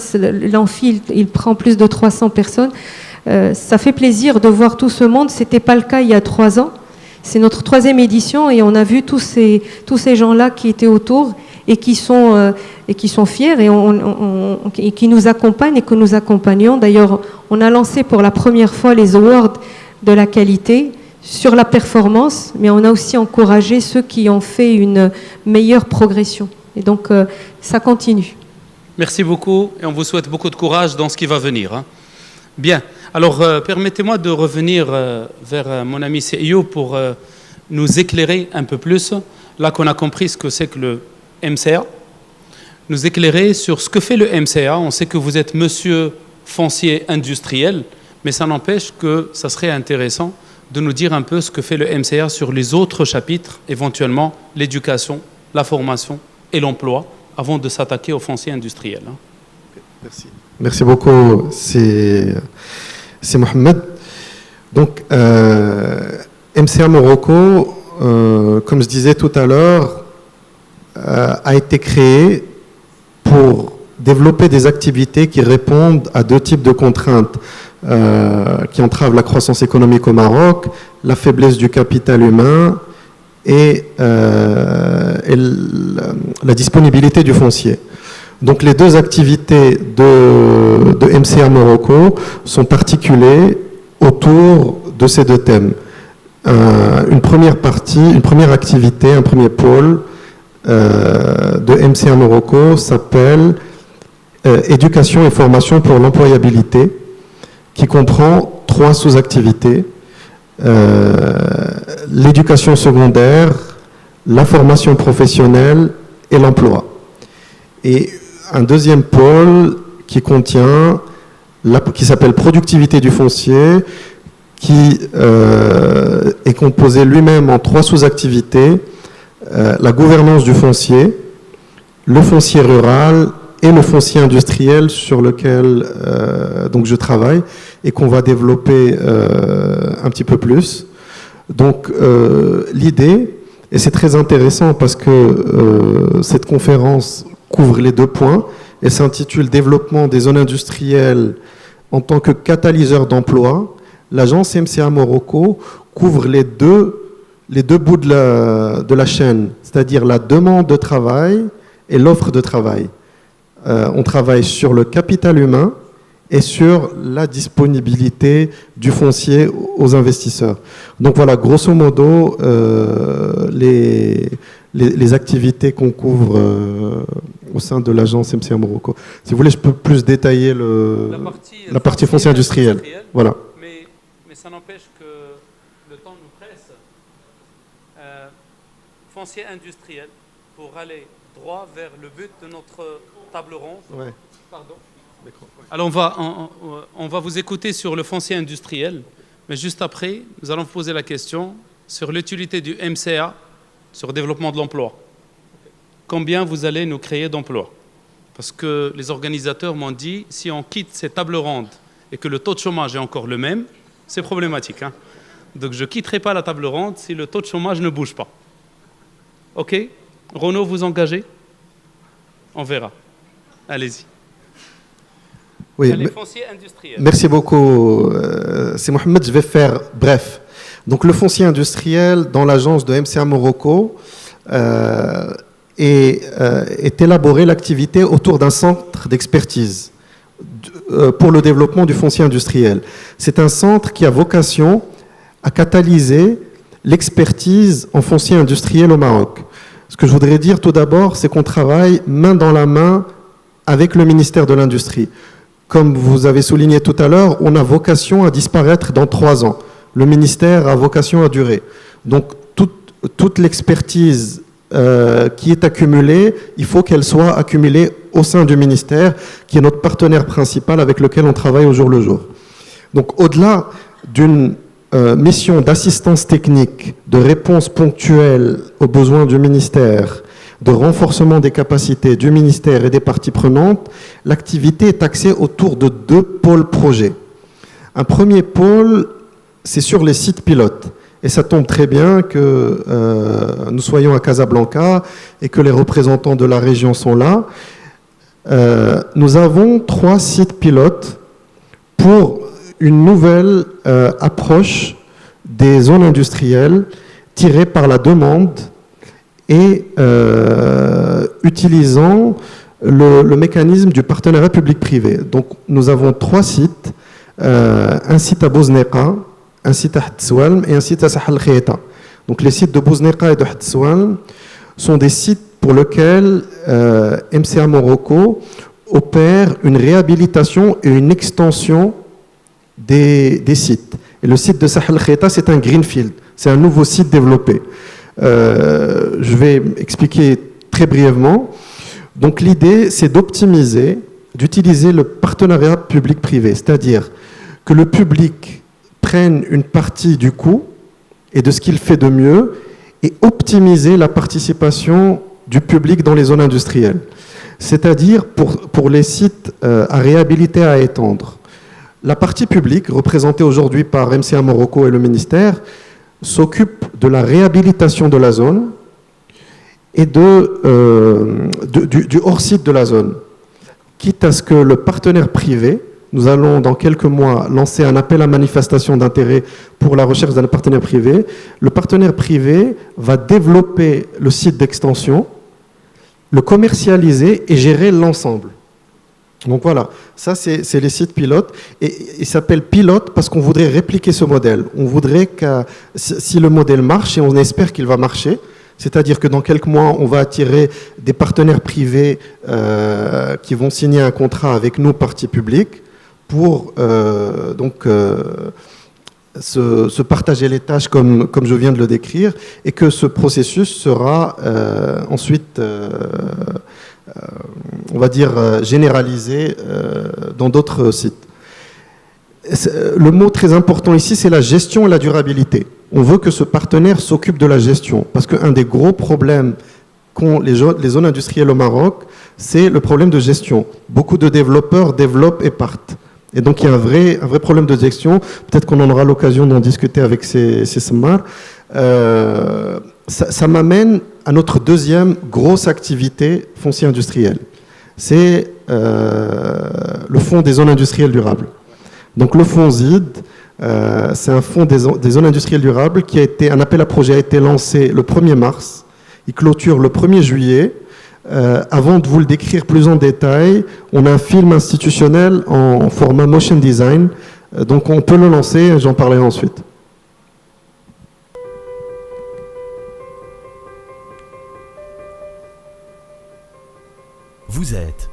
l'amphi il prend plus de 300 personnes. Ça fait plaisir de voir tout ce monde, ce n'était pas le cas il y a 3 ans. C'est notre 3e édition et on a vu tous ces gens-là qui étaient autour et qui sont fiers et qui nous accompagnent et que nous accompagnons. D'ailleurs, on a lancé pour la première fois les awards de la qualité sur la performance, mais on a aussi encouragé ceux qui ont fait une meilleure progression. Et donc, ça continue. Merci beaucoup et on vous souhaite beaucoup de courage dans ce qui va venir. Bien. Alors, permettez-moi de revenir vers mon ami CEO pour nous éclairer un peu plus. Là qu'on a compris ce que c'est que le MCA, nous éclairer sur ce que fait le MCA. On sait que vous êtes monsieur foncier industriel, mais ça n'empêche que ça serait intéressant de nous dire un peu ce que fait le MCA sur les autres chapitres, éventuellement l'éducation, la formation et l'emploi, avant de s'attaquer au foncier industriel. Merci. Merci beaucoup, c'est Mohamed. Donc, MCA Morocco, comme je disais tout à l'heure, a été créé pour développer des activités qui répondent à 2 types de contraintes qui entravent la croissance économique au Maroc, la faiblesse du capital humain et la disponibilité du foncier. Donc les 2 activités de MCA Morocco sont articulées autour de ces 2 thèmes. Une première activité, un premier pôle de MCA Morocco s'appelle Éducation et formation pour l'employabilité, qui comprend 3 sous-activités. L'éducation secondaire, la formation professionnelle et l'emploi. Et un deuxième pôle qui contient, qui s'appelle productivité du foncier, qui est composé lui-même en 3 sous-activités, la gouvernance du foncier, le foncier rural et le foncier industriel sur lequel donc je travaille et qu'on va développer un petit peu plus. Donc l'idée, et c'est très intéressant parce que cette conférence couvre les 2 points et s'intitule Développement des zones industrielles en tant que catalyseur d'emploi. L'agence MCA Morocco couvre les deux bouts de la chaîne, c'est-à-dire la demande de travail et l'offre de travail. On travaille sur le capital humain et sur la disponibilité du foncier aux investisseurs. Donc voilà, grosso modo, les activités qu'on couvre au sein de l'agence MCA Morocco. Si vous voulez, je peux plus détailler la partie foncière industrielle. Voilà. Mais ça n'empêche que le temps nous presse. Foncier industriel, pour aller droit vers le but de notre table ronde. Ouais. Pardon. Alors on va vous écouter sur le foncier industriel, mais juste après, nous allons vous poser la question sur l'utilité du MCA sur le développement de l'emploi. Combien vous allez nous créer d'emplois? Parce que les organisateurs m'ont dit, si on quitte ces tables rondes et que le taux de chômage est encore le même, c'est problématique. Hein? Donc je ne quitterai pas la table ronde si le taux de chômage ne bouge pas. OK? Renaud, vous engagez? On verra. Allez-y. Oui, merci beaucoup. C'est Mohamed, je vais faire bref. Donc le foncier industriel dans l'agence de MCA Morocco est élaboré l'activité autour d'un centre d'expertise pour le développement du foncier industriel. C'est un centre qui a vocation à catalyser l'expertise en foncier industriel au Maroc. Ce que je voudrais dire tout d'abord, c'est qu'on travaille main dans la main avec le ministère de l'Industrie. Comme vous avez souligné tout à l'heure, on a vocation à disparaître dans 3 ans. Le ministère a vocation à durer. Donc, toute l'expertise qui est accumulée, il faut qu'elle soit accumulée au sein du ministère, qui est notre partenaire principal avec lequel on travaille au jour le jour. Donc, au-delà d'une mission d'assistance technique, de réponse ponctuelle aux besoins du ministère, de renforcement des capacités du ministère et des parties prenantes, l'activité est axée autour de 2 pôles projets. Un premier pôle, c'est sur les sites pilotes. Et ça tombe très bien que nous soyons à Casablanca et que les représentants de la région sont là. Nous avons 3 sites pilotes pour une nouvelle approche des zones industrielles tirée par la demande et utilisant le mécanisme du partenariat public-privé. Donc nous avons 3 sites, un site à Bouzneka, un site à Hatsoualm et un site à Sahal Khayta. Donc les sites de Bouzneka et de Hatsoualm sont des sites pour lesquels MCA Morocco opère une réhabilitation et une extension des sites. Et le site de Sahal Khayta, c'est un greenfield, c'est un nouveau site développé. Je vais expliquer très brièvement. Donc l'idée, c'est d'optimiser, d'utiliser le partenariat public-privé, c'est-à-dire que le public prenne une partie du coût et de ce qu'il fait de mieux et optimiser la participation du public dans les zones industrielles. C'est-à-dire pour les sites à réhabiliter, à étendre. La partie publique, représentée aujourd'hui par MCA Morocco et le ministère, s'occupe de la réhabilitation de la zone et du hors-site de la zone. Quitte à ce que le partenaire privé, nous allons dans quelques mois lancer un appel à manifestation d'intérêt pour la recherche d'un partenaire privé. Le partenaire privé va développer le site d'extension, le commercialiser et gérer l'ensemble. Donc voilà, ça c'est les sites pilotes. Et ils s'appellent pilotes parce qu'on voudrait répliquer ce modèle. On voudrait que si le modèle marche, et on espère qu'il va marcher, C'est-à-dire que dans quelques mois, on va attirer des partenaires privés qui vont signer un contrat avec nous, parties publiques, pour se partager les tâches comme je viens de le décrire, et que ce processus sera ensuite, on va dire, généralisé dans d'autres sites. Le mot très important ici, c'est la gestion et la durabilité. On veut que ce partenaire s'occupe de la gestion, parce qu'un des gros problèmes qu'ont les zones industrielles au Maroc, c'est le problème de gestion. Beaucoup de développeurs développent et partent. Et donc il y a un vrai problème de gestion. Peut-être qu'on en aura l'occasion d'en discuter avec ces SMAR. Ça m'amène à notre deuxième grosse activité foncière industrielle. C'est le fonds des zones industrielles durables. Donc le fonds ZID, c'est un fonds des zones industrielles durables qui a été, un appel à projet a été lancé le 1er mars. Il clôture le 1er juillet. Avant de vous le décrire plus en détail, on a un film institutionnel en format motion design. Donc on peut le lancer, j'en parlerai ensuite. Vous êtes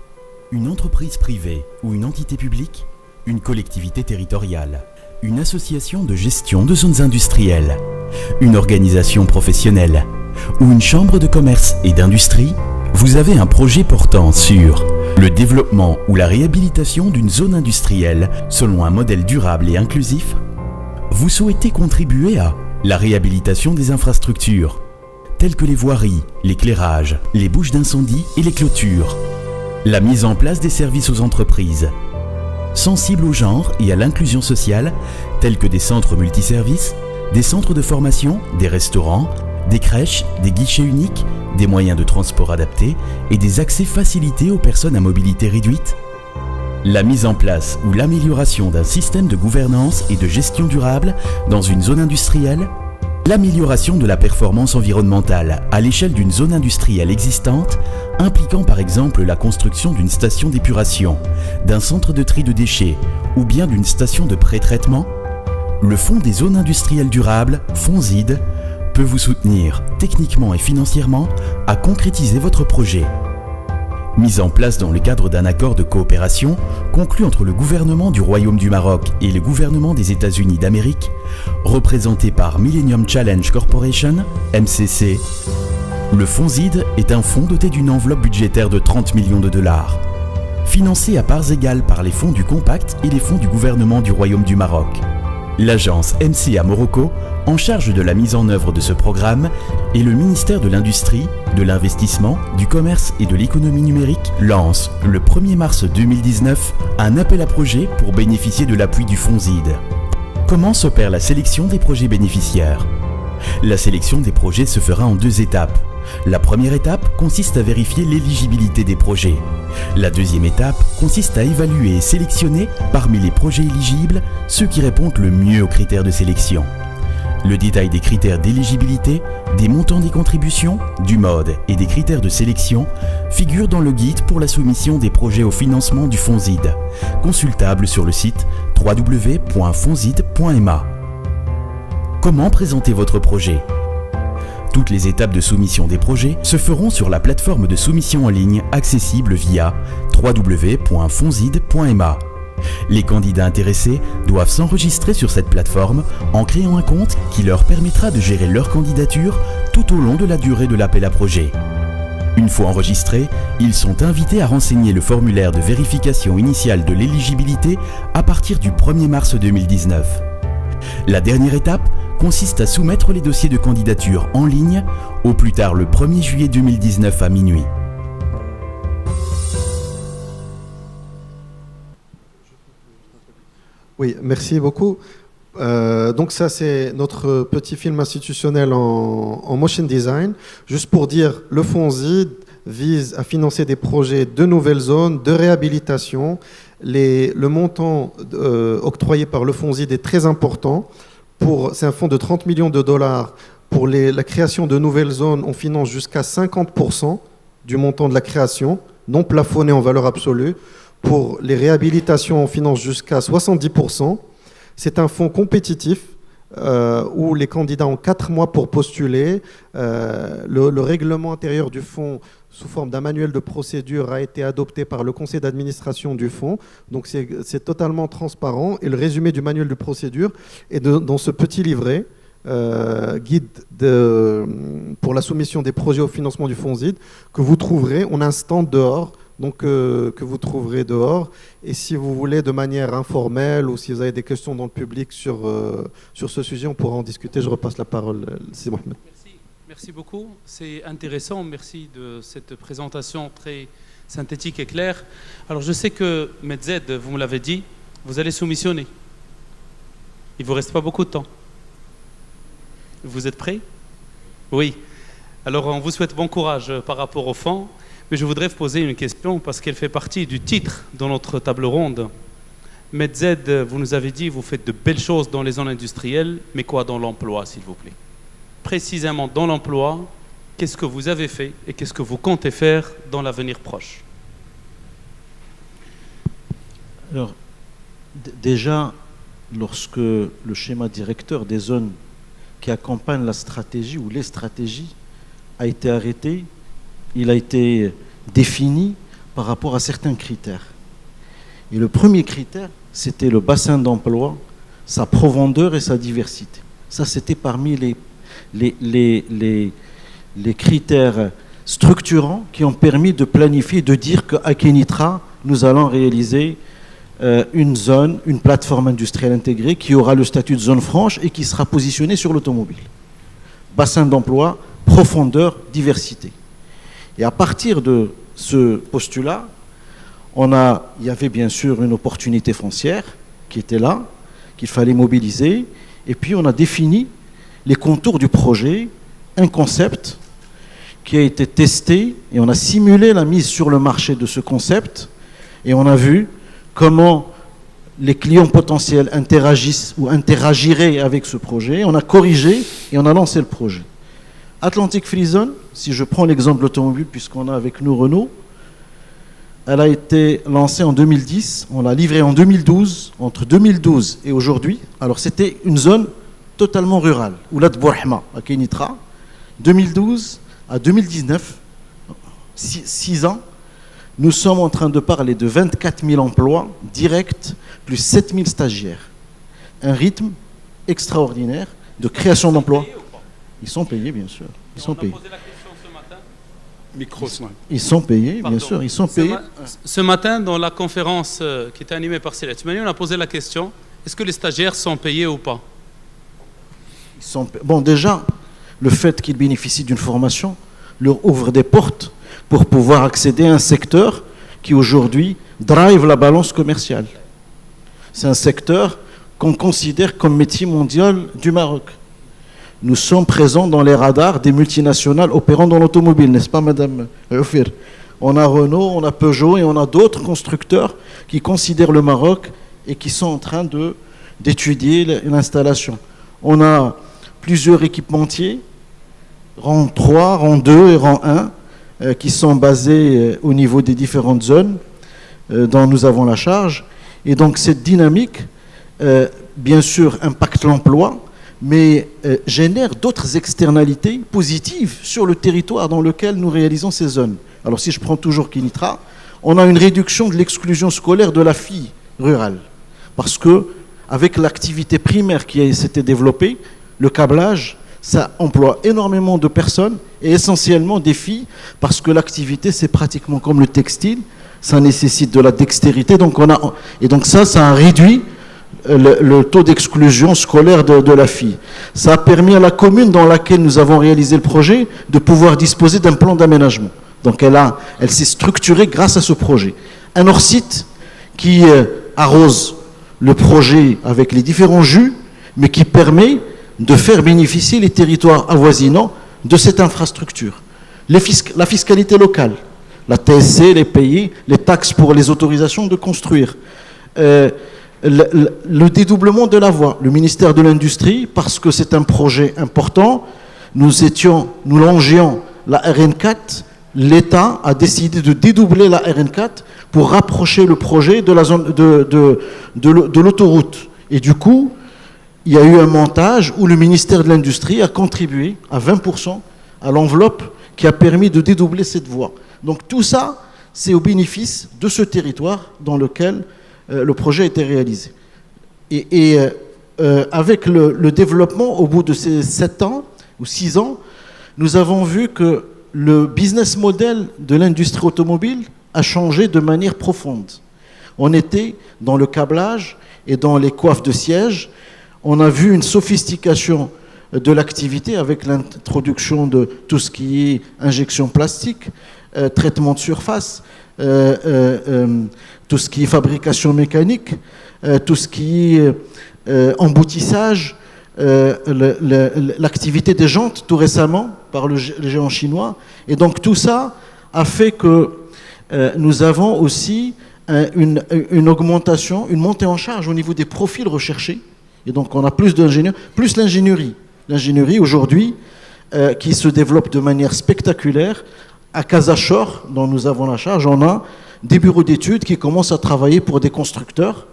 une entreprise privée ou une entité publique, une collectivité territoriale, une association de gestion de zones industrielles, une organisation professionnelle ou une chambre de commerce et d'industrie. Vous avez un projet portant sur le développement ou la réhabilitation d'une zone industrielle selon un modèle durable et inclusif. Vous souhaitez contribuer à la réhabilitation des infrastructures, telles que les voiries, l'éclairage, les bouches d'incendie et les clôtures, la mise en place des services aux entreprises, sensibles au genre et à l'inclusion sociale, tels que des centres multiservices, des centres de formation, des restaurants, des crèches, des guichets uniques, des moyens de transport adaptés et des accès facilités aux personnes à mobilité réduite. La mise en place ou l'amélioration d'un système de gouvernance et de gestion durable dans une zone industrielle. L'amélioration de la performance environnementale à l'échelle d'une zone industrielle existante, impliquant par exemple la construction d'une station d'épuration, d'un centre de tri de déchets ou bien d'une station de pré-traitement. Le Fonds des zones industrielles durables, FONZID, peut vous soutenir techniquement et financièrement à concrétiser votre projet. Mise en place dans le cadre d'un accord de coopération conclu entre le gouvernement du Royaume du Maroc et le gouvernement des États-Unis d'Amérique, représenté par Millennium Challenge Corporation, MCC. Le FONZID est un fonds doté d'une enveloppe budgétaire de 30 millions de dollars, financé à parts égales par les fonds du Compact et les fonds du gouvernement du Royaume du Maroc. L'agence MCA Morocco, en charge de la mise en œuvre de ce programme, et le ministère de l'Industrie, de l'Investissement, du Commerce et de l'Économie numérique lance le 1er mars 2019 un appel à projets pour bénéficier de l'appui du fonds ZID. Comment s'opère la sélection des projets bénéficiaires ? La sélection des projets se fera en 2 étapes. La première étape consiste à vérifier l'éligibilité des projets. La deuxième étape consiste à évaluer et sélectionner parmi les projets éligibles ceux qui répondent le mieux aux critères de sélection. Le détail des critères d'éligibilité, des montants des contributions, du mode et des critères de sélection figure dans le guide pour la soumission des projets au financement du fonds ZID, consultable sur le site www.fonzid.ma. Comment présenter votre projet ? Toutes les étapes de soumission des projets se feront sur la plateforme de soumission en ligne accessible via www.fonzid.ma. Les candidats intéressés doivent s'enregistrer sur cette plateforme en créant un compte qui leur permettra de gérer leur candidature tout au long de la durée de l'appel à projet. Une fois enregistrés, ils sont invités à renseigner le formulaire de vérification initiale de l'éligibilité à partir du 1er mars 2019. La dernière étape consiste à soumettre les dossiers de candidature en ligne au plus tard le 1er juillet 2019 à minuit. Oui, merci beaucoup. Donc ça, c'est notre petit film institutionnel en motion design. Juste pour dire, le fonds ZID vise à financer des projets de nouvelles zones, de réhabilitation. Le montant octroyé par le fonds ZID est très important. C'est un fonds de 30 millions de dollars. Pour la création de nouvelles zones, on finance jusqu'à 50% du montant de la création, non plafonné en valeur absolue. Pour les réhabilitations, on finance jusqu'à 70%. C'est un fonds compétitif où les candidats ont 4 mois pour postuler. Le règlement intérieur du fonds, sous forme d'un manuel de procédure, a été adopté par le conseil d'administration du fonds. Donc c'est totalement transparent. Et le résumé du manuel de procédure est dans ce petit livret. Guide pour la soumission des projets au financement du fonds ZID, que vous trouverez, on a un stand dehors, donc que vous trouverez dehors, et si vous voulez de manière informelle ou si vous avez des questions dans le public sur ce sujet, on pourra en discuter. Je repasse la parole, c'est Mohamed. Merci beaucoup, c'est intéressant, merci de cette présentation très synthétique et claire. Alors je sais que Medzed, vous me l'avez dit, vous allez soumissionner, il ne vous reste pas beaucoup de temps. Vous êtes prêts? Oui. Alors, on vous souhaite bon courage par rapport au fonds, mais je voudrais vous poser une question parce qu'elle fait partie du titre de notre table ronde. Medzed, vous nous avez dit, vous faites de belles choses dans les zones industrielles, mais quoi dans l'emploi, s'il vous plaît? Précisément dans l'emploi, qu'est-ce que vous avez fait et qu'est-ce que vous comptez faire dans l'avenir proche? Alors, déjà, lorsque le schéma directeur des zones qui accompagne la stratégie ou les stratégies a été arrêté, il a été défini par rapport à certains critères. Et le premier critère, c'était le bassin d'emploi, sa profondeur et sa diversité. Ça, c'était parmi les critères structurants qui ont permis de planifier, de dire qu'à Kénitra, nous allons réaliser une zone, une plateforme industrielle intégrée qui aura le statut de zone franche et qui sera positionnée sur l'automobile. Bassin d'emploi, profondeur, diversité. Et à partir de ce postulat, il y avait bien sûr une opportunité foncière qui était là, qu'il fallait mobiliser, et puis on a défini les contours du projet, un concept qui a été testé, et on a simulé la mise sur le marché de ce concept, et on a vu comment les clients potentiels interagissent ou interagiraient avec ce projet. On a corrigé et on a lancé le projet. Atlantic Free Zone, si je prends l'exemple de l'automobile, puisqu'on a avec nous Renault, elle a été lancée en 2010, on l'a livrée en 2012. Entre 2012 et aujourd'hui, alors c'était une zone totalement rurale, Oulad Bouahma, à Kénitra, 2012 à 2019, 6 ans, nous sommes en train de parler de 24 000 emplois directs, plus 7 000 stagiaires. Un rythme extraordinaire de création d'emplois. Ils sont payés, bien sûr. Ils sont payés. Ils sont payés, bien sûr. Ils sont payés. Ce matin, dans la conférence qui était animée par Céline Toumani, on a posé la question, est-ce que les stagiaires sont payés ou pas? Bon, déjà, le fait qu'ils bénéficient d'une formation leur ouvre des portes pour pouvoir accéder à un secteur qui aujourd'hui drive la balance commerciale. C'est un secteur qu'on considère comme métier mondial du Maroc. Nous sommes présents dans les radars des multinationales opérant dans l'automobile, n'est-ce pas, Madame Oufir? On a Renault, on a Peugeot et on a d'autres constructeurs qui considèrent le Maroc et qui sont en train d'étudier l'installation. On a plusieurs équipementiers, rang 3, rang 2 et rang 1, qui sont basés au niveau des différentes zones dont nous avons la charge. Et donc cette dynamique, bien sûr, impacte l'emploi, mais génère d'autres externalités positives sur le territoire dans lequel nous réalisons ces zones. Alors si je prends toujours Kénitra, on a une réduction de l'exclusion scolaire de la fille rurale. Parce que avec l'activité primaire qui s'était développée, le câblage, ça emploie énormément de personnes et essentiellement des filles, parce que l'activité, c'est pratiquement comme le textile, ça nécessite de la dextérité. Donc ça a réduit le taux d'exclusion scolaire de la fille. Ça a permis à la commune dans laquelle nous avons réalisé le projet de pouvoir disposer d'un plan d'aménagement. Donc elle s'est structurée grâce à ce projet. Un hors-site qui arrose le projet avec les différents jus, mais qui permet de faire bénéficier les territoires avoisinants de cette infrastructure. La fiscalité locale, la TSC, les pays, les taxes pour les autorisations de construire, le dédoublement de la voie, le ministère de l'Industrie, parce que c'est un projet important, nous longions la RN4, l'État a décidé de dédoubler la RN4 pour rapprocher le projet de la zone de l'autoroute. Et du coup, il y a eu un montage où le ministère de l'Industrie a contribué à 20% à l'enveloppe qui a permis de dédoubler cette voie. Donc tout ça, c'est au bénéfice de ce territoire dans lequel le projet a été réalisé. Et avec le développement, au bout de ces 7 ans ou 6 ans, nous avons vu que le business model de l'industrie automobile a changé de manière profonde. On était dans le câblage et dans les coiffes de sièges. On a vu une sophistication de l'activité avec l'introduction de tout ce qui est injection plastique, traitement de surface, tout ce qui est fabrication mécanique, tout ce qui est emboutissage, l'activité des jantes tout récemment par le géant chinois. Et donc tout ça a fait que nous avons aussi une augmentation, une montée en charge au niveau des profils recherchés. Et donc on a plus d'ingénieurs, plus l'ingénierie. L'ingénierie aujourd'hui qui se développe de manière spectaculaire. À Casachor, dont nous avons la charge, on a des bureaux d'études qui commencent à travailler pour des constructeurs.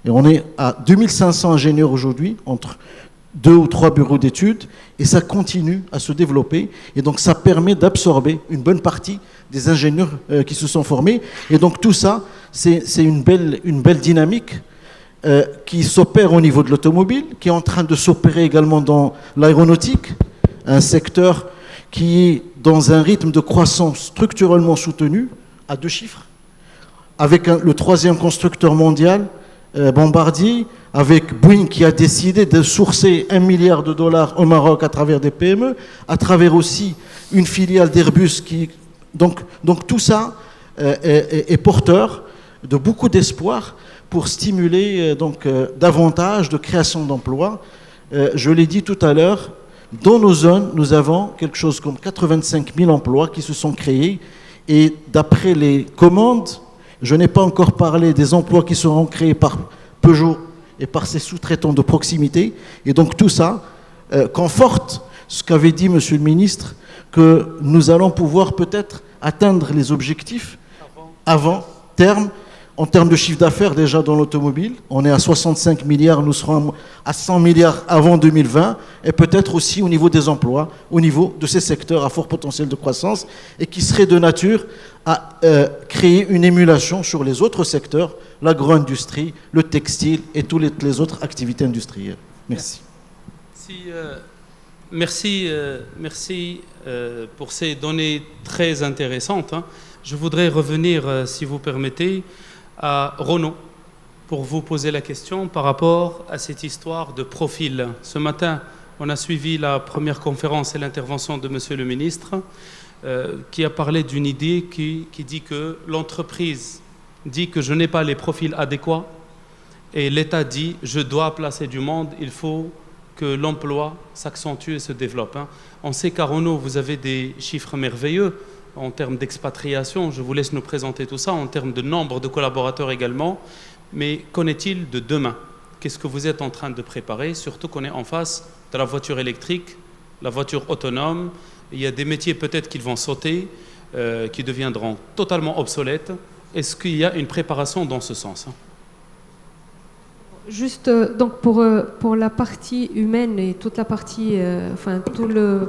Et on est à 2500 ingénieurs aujourd'hui, entre 2 ou 3 bureaux d'études, et ça continue à se développer. Et donc ça permet d'absorber une bonne partie des ingénieurs qui se sont formés. Et donc tout ça, c'est une belle dynamique qui s'opère au niveau de l'automobile, qui est en train de s'opérer également dans l'aéronautique, un secteur qui est dans un rythme de croissance structurellement soutenu, à 2 chiffres, avec le 3e constructeur mondial, Bombardier, avec Boeing qui a décidé de sourcer $1 milliard au Maroc à travers des PME, à travers aussi une filiale d'Airbus qui... Donc tout ça est porteur de beaucoup d'espoir pour stimuler davantage de création d'emplois. Je l'ai dit tout à l'heure, dans nos zones, nous avons quelque chose comme 85 000 emplois qui se sont créés. Et d'après les commandes, je n'ai pas encore parlé des emplois qui seront créés par Peugeot et par ses sous-traitants de proximité. Et donc tout ça conforte ce qu'avait dit Monsieur le ministre, que nous allons pouvoir peut-être atteindre les objectifs avant terme. En termes de chiffre d'affaires, déjà dans l'automobile, on est à 65 milliards, nous serons à 100 milliards avant 2020, et peut-être aussi au niveau des emplois, au niveau de ces secteurs à fort potentiel de croissance, et qui seraient de nature à créer une émulation sur les autres secteurs, l'agro-industrie, le textile et toutes les autres activités industrielles. Merci. Merci pour ces données très intéressantes. Je voudrais revenir, si vous permettez, à Renault pour vous poser la question par rapport à cette histoire de profil. Ce matin, on a suivi la première conférence et l'intervention de Monsieur le ministre qui a parlé d'une idée qui dit que l'entreprise dit que je n'ai pas les profils adéquats et l'État dit je dois placer du monde, il faut que l'emploi s'accentue et se développe. On sait qu'à Renault, vous avez des chiffres merveilleux en termes d'expatriation, je vous laisse nous présenter tout ça, en termes de nombre de collaborateurs également, mais qu'en est-il de demain? Qu'est-ce que vous êtes en train de préparer? Surtout qu'on est en face de la voiture électrique, la voiture autonome, il y a des métiers peut-être qui vont sauter, qui deviendront totalement obsolètes. Est-ce qu'il y a une préparation dans ce sens? Juste donc pour la partie humaine et toute la partie, tout le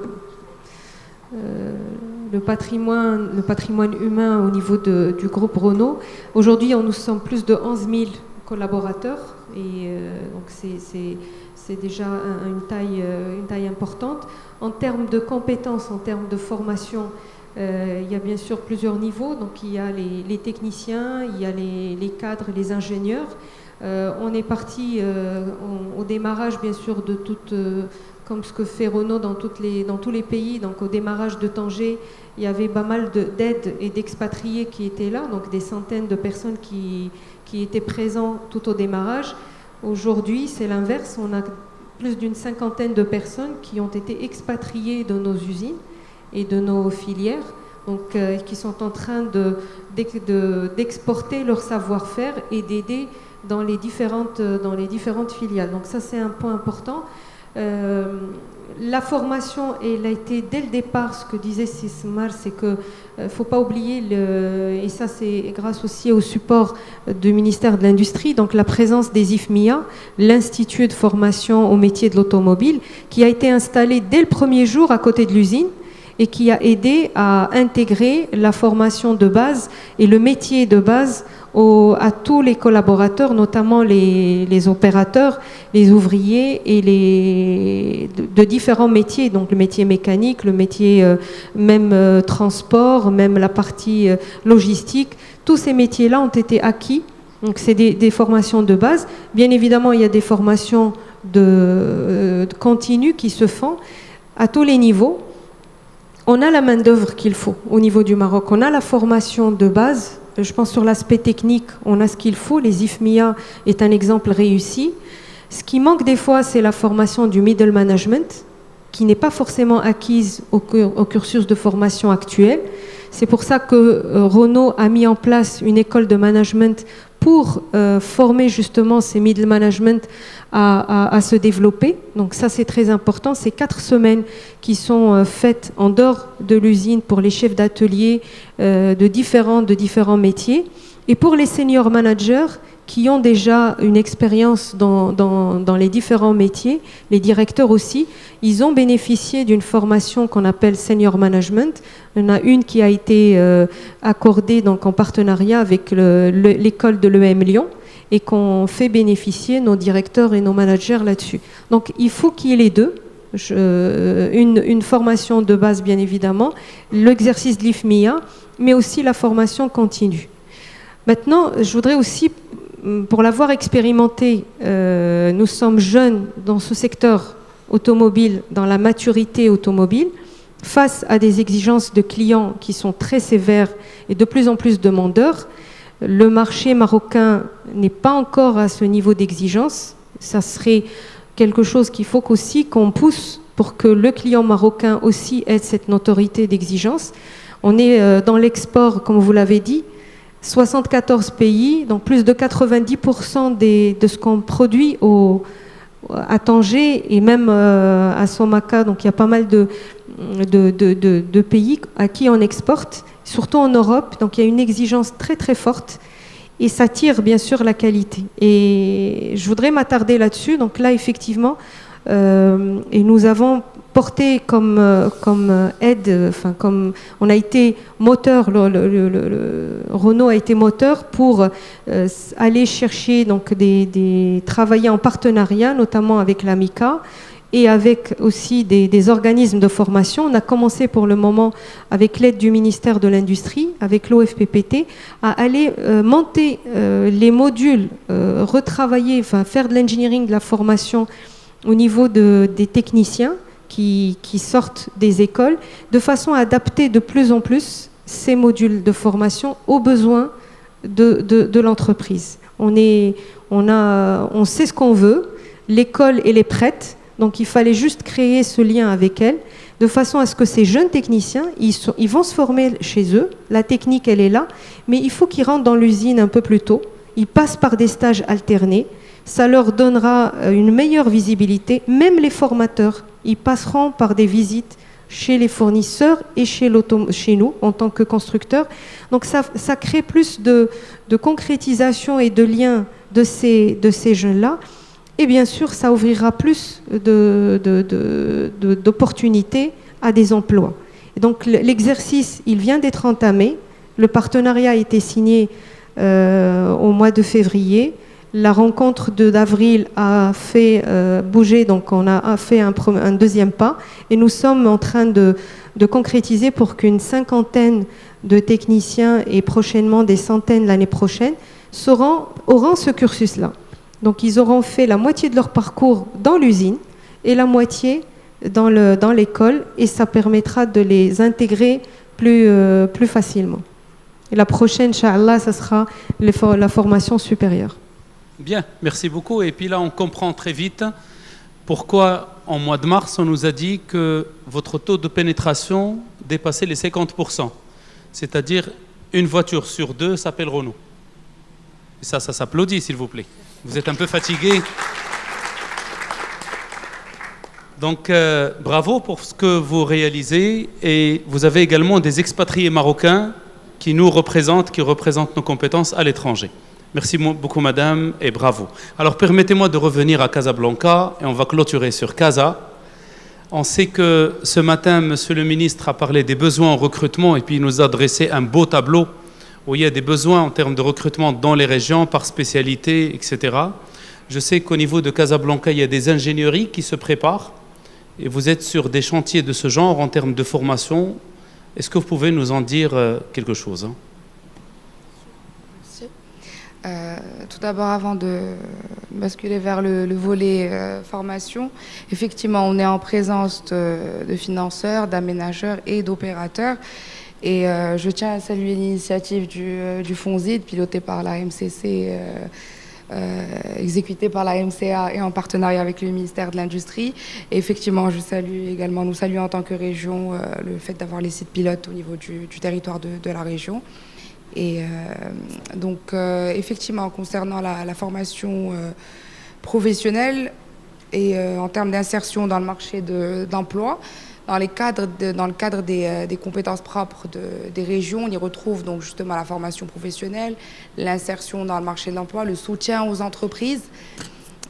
patrimoine humain au niveau du groupe Renault. Aujourd'hui, nous sommes plus de 11 000 collaborateurs et donc c'est déjà une taille importante. En termes de compétences, en termes de formation, il y a bien sûr plusieurs niveaux. Donc il y a les techniciens, il y a les cadres, les ingénieurs. On est parti au démarrage bien sûr de toute... comme ce que fait Renault dans tous les pays. Donc au démarrage de Tanger, il y avait pas mal d'aides et d'expatriés qui étaient là, donc des centaines de personnes qui étaient présents tout au démarrage. Aujourd'hui, c'est l'inverse, on a plus d'une 50aine de personnes qui ont été expatriées de nos usines et de nos filières, donc qui sont en train d'exporter leur savoir-faire et d'aider dans les différentes filiales. Donc ça, c'est un point important. La formation, elle a été dès le départ, ce que disait Sismar, c'est que faut pas oublier, et ça c'est grâce aussi au support du ministère de l'Industrie, donc la présence des IFMIA, l'Institut de formation au métier de l'automobile, qui a été installé dès le premier jour à côté de l'usine et qui a aidé à intégrer la formation de base et le métier de base à tous les collaborateurs, notamment les opérateurs, les ouvriers et de différents métiers, donc le métier mécanique, le métier même transport, même la partie logistique. Tous ces métiers-là ont été acquis, donc c'est des formations de base. Bien évidemment, il y a des formations de continues qui se font à tous les niveaux. On a la main-d'œuvre qu'il faut au niveau du Maroc, on a la formation de base. Je pense sur l'aspect technique, on a ce qu'il faut. Les IFMIA est un exemple réussi. Ce qui manque des fois, c'est la formation du middle management, qui n'est pas forcément acquise au cursus de formation actuel. C'est pour ça que Renault a mis en place une école de management pour former justement ces middle management à se développer. Donc ça, c'est très important. C'est 4 semaines qui sont faites en dehors de l'usine pour les chefs d'atelier de différents métiers. Et pour les senior managers qui ont déjà une expérience dans les différents métiers, les directeurs aussi, ils ont bénéficié d'une formation qu'on appelle senior management. Il y en a une qui a été accordée donc en partenariat avec l'école de l'EM Lyon et qu'on fait bénéficier nos directeurs et nos managers là-dessus. Donc il faut qu'il y ait les deux. Une formation de base bien évidemment, l'exercice de l'IFMIA, mais aussi la formation continue. Maintenant, je voudrais aussi, pour l'avoir expérimenté, nous sommes jeunes dans ce secteur automobile, dans la maturité automobile, face à des exigences de clients qui sont très sévères et de plus en plus demandeurs. Le marché marocain n'est pas encore à ce niveau d'exigence. Ça serait quelque chose qu'il faut aussi qu'on pousse pour que le client marocain aussi ait cette notoriété d'exigence. On est dans l'export, comme vous l'avez dit, 74 pays, donc plus de 90% de ce qu'on produit à Tanger et même à Somaka. Donc il y a pas mal de pays à qui on exporte, surtout en Europe. Donc il y a une exigence très très forte et ça tire bien sûr la qualité. Et je voudrais m'attarder là-dessus. Donc là effectivement, et nous avons porté comme aide, enfin comme on a été moteur, Renault a été moteur pour aller chercher donc travailler en partenariat, notamment avec l'AMICA et avec aussi des organismes de formation. On a commencé pour le moment avec l'aide du ministère de l'Industrie, avec l'OFPPT, à aller monter les modules, retravailler, enfin faire de l'engineering, de la formation au niveau des techniciens qui sortent des écoles, de façon à adapter de plus en plus ces modules de formation aux besoins de l'entreprise. On sait ce qu'on veut, l'école elle est prête, donc il fallait juste créer ce lien avec elle, de façon à ce que ces jeunes techniciens, ils vont se former chez eux, la technique elle est là, mais il faut qu'ils rentrent dans l'usine un peu plus tôt, ils passent par des stages alternés, ça leur donnera une meilleure visibilité, même les formateurs, ils passeront par des visites chez les fournisseurs et chez nous en tant que constructeurs. Donc ça crée plus de concrétisation et de lien de ces jeunes-là. Et bien sûr, ça ouvrira plus d'opportunités à des emplois. Et donc l'exercice, il vient d'être entamé. Le partenariat a été signé au mois de février. La rencontre d'avril a fait bouger, donc on a fait un deuxième pas et nous sommes en train de concrétiser pour qu'une 50aine de techniciens et prochainement des centaines l'année prochaine auront ce cursus-là. Donc ils auront fait la moitié de leur parcours dans l'usine et la moitié dans l'école et ça permettra de les intégrer plus facilement. Et la prochaine, Inch'Allah, ça sera la formation supérieure. Bien, merci beaucoup. Et puis là, on comprend très vite pourquoi, en mois de mars, on nous a dit que votre taux de pénétration dépassait les 50%. C'est-à-dire, une voiture sur 2 s'appelle Renault. Et ça s'applaudit, s'il vous plaît. Vous êtes un peu fatigué. Donc, bravo pour ce que vous réalisez. Et vous avez également des expatriés marocains qui nous représentent, qui représentent nos compétences à l'étranger. Merci beaucoup, madame, et bravo. Alors, permettez-moi de revenir à Casablanca, et on va clôturer sur Casa. On sait que ce matin, monsieur le ministre a parlé des besoins en recrutement, et puis il nous a dressé un beau tableau où il y a des besoins en termes de recrutement dans les régions, par spécialité, etc. Je sais qu'au niveau de Casablanca, il y a des ingénieries qui se préparent, et vous êtes sur des chantiers de ce genre en termes de formation. Est-ce que vous pouvez nous en dire quelque chose, hein? Tout d'abord, avant de basculer vers le volet formation, effectivement, on est en présence de financeurs, d'aménageurs et d'opérateurs. Et je tiens à saluer l'initiative du FONSID, pilotée par la MCC, exécutée par la MCA et en partenariat avec le ministère de l'Industrie. Et effectivement, je salue également, nous saluons en tant que région le fait d'avoir les sites pilotes au niveau du territoire de la région. Et donc, effectivement, concernant la formation professionnelle et en termes d'insertion dans le marché d'emploi, dans le cadre des compétences propres des régions, on y retrouve donc justement la formation professionnelle, l'insertion dans le marché de l'emploi, le soutien aux entreprises.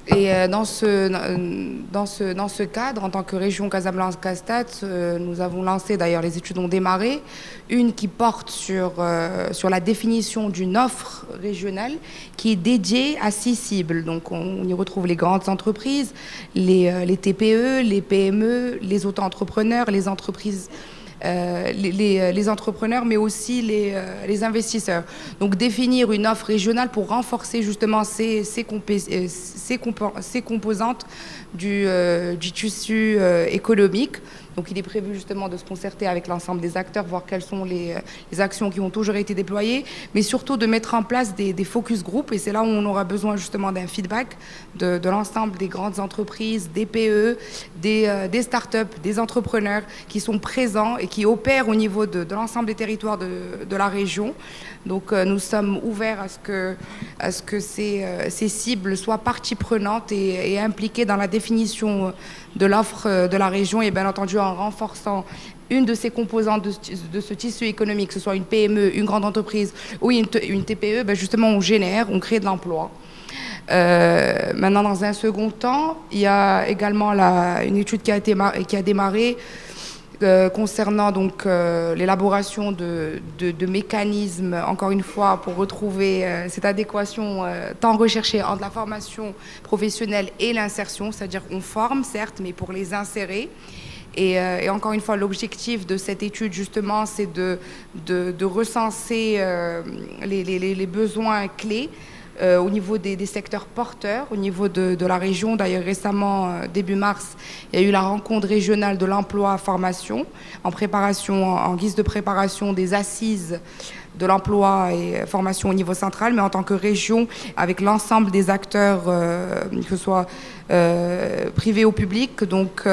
Et dans ce cadre, en tant que région Casablanca-Stat, nous avons lancé, d'ailleurs les études ont démarré, une qui porte sur la définition d'une offre régionale qui est dédiée à 6 cibles. Donc on y retrouve les grandes entreprises, les TPE, les PME, les auto-entrepreneurs, les entreprises, les entrepreneurs, mais aussi les investisseurs. Donc définir une offre régionale pour renforcer justement ces composantes du tissu économique. Donc il est prévu justement de se concerter avec l'ensemble des acteurs, voir quelles sont les actions qui ont toujours été déployées, mais surtout de mettre en place des focus group. Et c'est là où on aura besoin justement d'un feedback de l'ensemble des grandes entreprises, des PE, des startups, des entrepreneurs qui sont présents et qui opèrent au niveau de l'ensemble des territoires de la région. Donc nous sommes ouverts à ce que ces cibles soient partie prenante et impliquées dans la définition de l'offre de la région, et bien entendu en renforçant une de ces composantes de ce tissu économique, que ce soit une PME, une grande entreprise ou une TPE, ben justement on crée de l'emploi. Maintenant, dans un second temps, il y a également une étude qui a démarré concernant donc l'élaboration de mécanismes, encore une fois, pour retrouver cette adéquation tant recherchée entre la formation professionnelle et l'insertion, c'est-à-dire qu'on forme, certes, mais pour les insérer. Et encore une fois, l'objectif de cette étude, justement, c'est de recenser les besoins clés au niveau des secteurs porteurs, au niveau de la région. D'ailleurs, récemment, début mars, il y a eu la rencontre régionale de l'emploi-formation en guise de préparation des assises de l'emploi et formation au niveau central, mais en tant que région, avec l'ensemble des acteurs, que ce soit privés ou publics. Donc,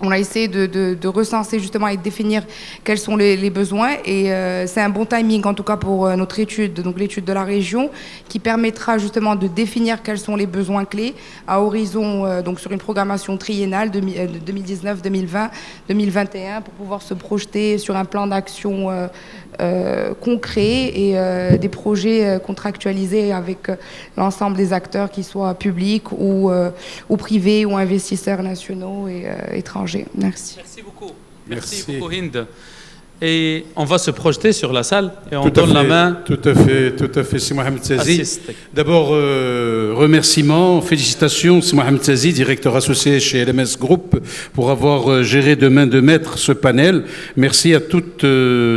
on a essayé de recenser justement et de définir quels sont les besoins, et c'est un bon timing en tout cas pour notre étude, donc l'étude de la région, qui permettra justement de définir quels sont les besoins clés à horizon, donc sur une programmation triennale 2019, 2020, 2021, pour pouvoir se projeter sur un plan d'action concret et des projets contractualisés avec l'ensemble des acteurs, qu'ils soient publics ou privés ou investisseurs nationaux et étrangers. Merci. Merci beaucoup. Merci beaucoup, Hind. Et on va se projeter sur la salle et on donne la main. Tout à fait, c'est Mohamed Tazi. D'abord, remerciements, félicitations, c'est Mohamed Tazi, directeur associé chez LMS Group, pour avoir géré de main de maître ce panel. Merci à toutes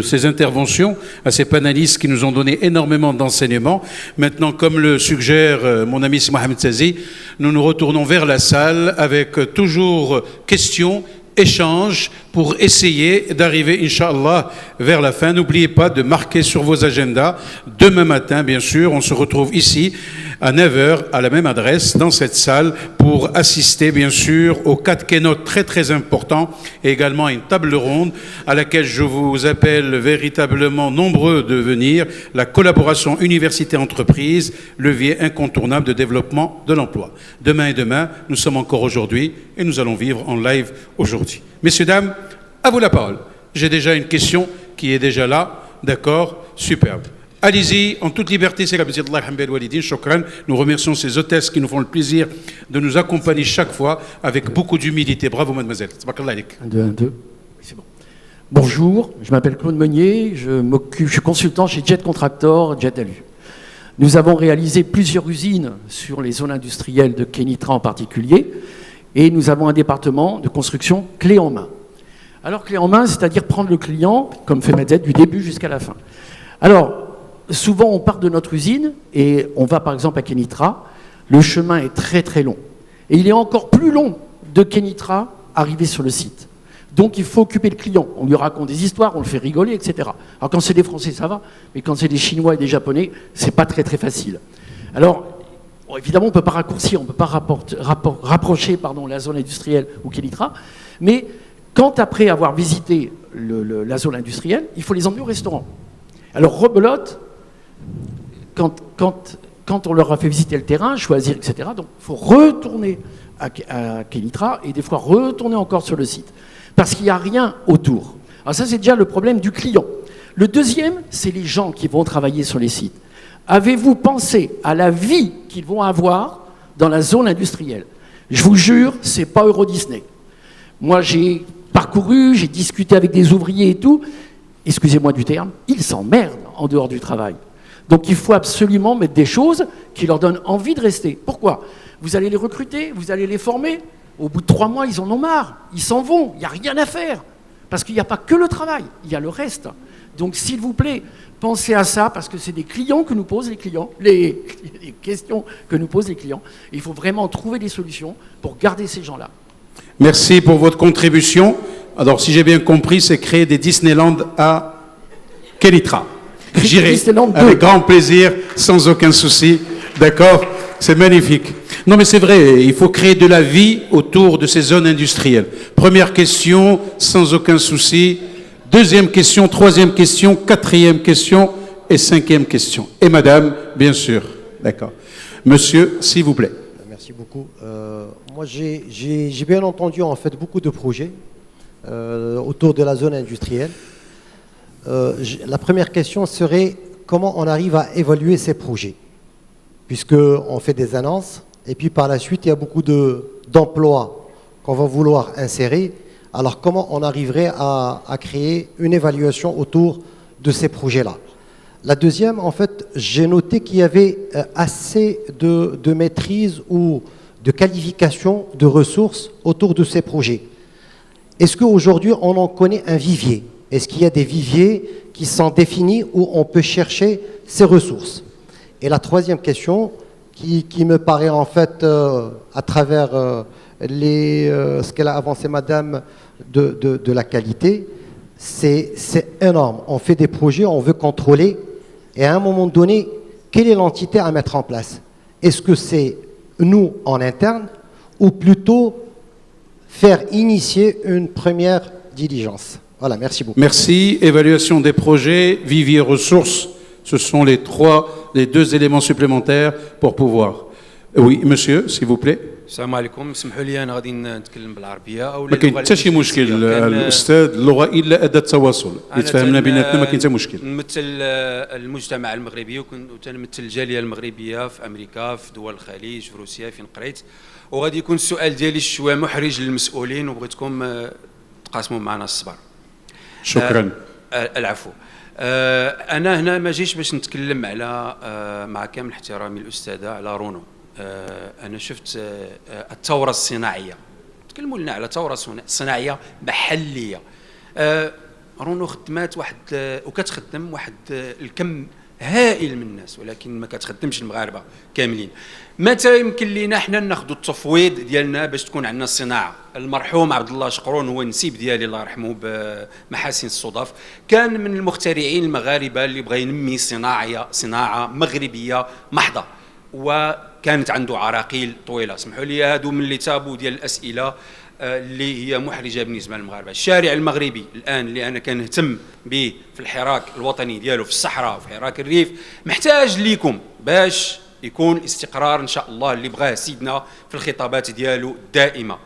ces interventions, à ces panélistes qui nous ont donné énormément d'enseignements. Maintenant, comme le suggère mon ami Mohamed Tazi, nous nous retournons vers la salle avec toujours questions, échanges, pour pour essayer d'arriver, Inch'Allah, vers la fin. N'oubliez pas de marquer sur vos agendas. Demain matin, bien sûr, on se retrouve ici à 9h, à la même adresse, dans cette salle, pour assister, bien sûr, aux 4 keynotes très, très importants, et également à une table ronde à laquelle je vous appelle véritablement nombreux de venir. La collaboration université-entreprise, levier incontournable de développement de l'emploi. Demain et demain, nous sommes encore aujourd'hui, et nous allons vivre en live aujourd'hui. Messieurs, dames, à vous la parole. J'ai déjà une question qui est déjà là. D'accord? Superbe. Allez-y, en toute liberté, c'est la visite d'Allah Hamdel Walidin. Shukran. Nous remercions ces hôtesses qui nous font le plaisir de nous accompagner chaque fois avec beaucoup d'humilité. Bravo, mademoiselle. Tabarakallah alik. 1, 2, 1, 2. C'est bon. Bonjour, je m'appelle Claude Meunier, je suis consultant chez Jet Contractor, Jet Alu. Nous avons réalisé plusieurs usines sur les zones industrielles de Kenitra en particulier, et nous avons un département de construction clé en main. Alors, clé en main, c'est-à-dire prendre le client, comme fait Medzet, du début jusqu'à la fin. Alors, souvent, on part de notre usine et on va par exemple à Kenitra. Le chemin est très très long. Et il est encore plus long de Kenitra arriver sur le site. Donc il faut occuper le client. On lui raconte des histoires, on le fait rigoler, etc. Alors quand c'est des Français, ça va. Mais quand c'est des Chinois et des Japonais, c'est pas très très facile. Alors, bon, évidemment, on ne peut pas raccourcir, on ne peut pas rapprocher la zone industrielle ou Kenitra. Mais quand après avoir visité la zone industrielle, il faut les emmener au restaurant. Alors rebelote, quand on leur a fait visiter le terrain, choisir, etc., donc il faut retourner à Kenitra et des fois retourner encore sur le site. Parce qu'il n'y a rien autour. Alors ça, c'est déjà le problème du client. Le deuxième, c'est les gens qui vont travailler sur les sites. Avez-vous pensé à la vie qu'ils vont avoir dans la zone industrielle? Je vous jure, c'est pas Euro Disney. Moi, j'ai parcouru, j'ai discuté avec des ouvriers et tout. Excusez-moi du terme, ils s'emmerdent en dehors du travail. Donc il faut absolument mettre des choses qui leur donnent envie de rester. Pourquoi? Vous allez les recruter, vous allez les former. Au bout de 3 mois, ils en ont marre. Ils s'en vont, il n'y a rien à faire. Parce qu'il n'y a pas que le travail, il y a le reste. Donc s'il vous plaît, pensez à ça, parce que c'est des clients que nous posent les clients, les questions que nous posent les clients. Et il faut vraiment trouver des solutions pour garder ces gens-là. Merci pour votre contribution. Alors, si j'ai bien compris, c'est créer des Disneyland à Kenitra. J'irai avec grand plaisir, sans aucun souci. D'accord? C'est magnifique. Non, mais c'est vrai, il faut créer de la vie autour de ces zones industrielles. Première question, sans aucun souci. Deuxième question, troisième question, quatrième question et 5e question. Et madame, bien sûr. D'accord. Monsieur, s'il vous plaît. Merci beaucoup. Moi, j'ai bien entendu en fait beaucoup de projets autour de la zone industrielle. La première question serait comment on arrive à évaluer ces projets, puisqu'on fait des annonces et puis par la suite il y a beaucoup d'emplois qu'on va vouloir insérer. Alors comment on arriverait à créer une évaluation autour de ces projets-là? La deuxième, en fait, j'ai noté qu'il y avait assez de maîtrise ou de qualification de ressources autour de ces projets. Est-ce qu'aujourd'hui on en connaît un vivier? Est-ce qu'il y a des viviers qui sont définis où on peut chercher ces ressources? Et la troisième question, qui me paraît en fait, à travers ce qu'elle a avancé madame de la qualité, c'est énorme. On fait des projets, on veut contrôler, et à un moment donné, quelle est l'entité à mettre en place? Est-ce que c'est nous en interne, ou plutôt faire initier une première diligence? Voilà, merci beaucoup. Merci. Évaluation des projets, vivier ressources, ce sont les 2 éléments supplémentaires pour pouvoir. Oui, monsieur, s'il vous plaît. السلام عليكم. اسمحوا لي انا غادي نتكلم بالعربيه او ما كاين حتى شي مشكل الاستاذ، اللغه الا اداه تواصل يتفاهمنا بيناتنا، ما كاين حتى مشكل. نمثل المجتمع المغربي وتنمثل الجاليه المغربيه في امريكا، في دول الخليج، في روسيا، فين قريت. وغادي يكون السؤال ديالي شويه محرج للمسؤولين وبغيتكم تقاسموا معنا الصبر. شكرا. العفو. انا هنا ما جيش باش نتكلم على مع كامل احترامي الاستاذه على رونو. أنا شفت الثورة الصناعية. تكلموا لنا على ثورة صناعية محلية. رونو خدمات واحد وكتخدم واحد الكم هائل من الناس، ولكن ما كتخدمش المغاربه كاملين. متى يمكن لينا حنا ناخذوا التفويض ديالنا باش تكون عندنا الصناعه؟ المرحوم عبد الله شقرون هو النسيب ديالي الله يرحمه بمحاسن الصدف، كان من المخترعين المغاربه اللي بغى ينمي صناعه مغربيه محضه، وكانت عنده عراقيل طويله. اسمحوا لي هادو من اللي تابوا ديال الاسئله اللي هي محرجه بالنسبه للمغاربه. الشارع المغربي الان اللي انا كنهتم به في الحراك الوطني ديالو في الصحراء وفي حراك الريف محتاج ليكم باش يكون الاستقرار ان شاء الله اللي بغاه سيدنا في الخطابات ديالو الدائمه.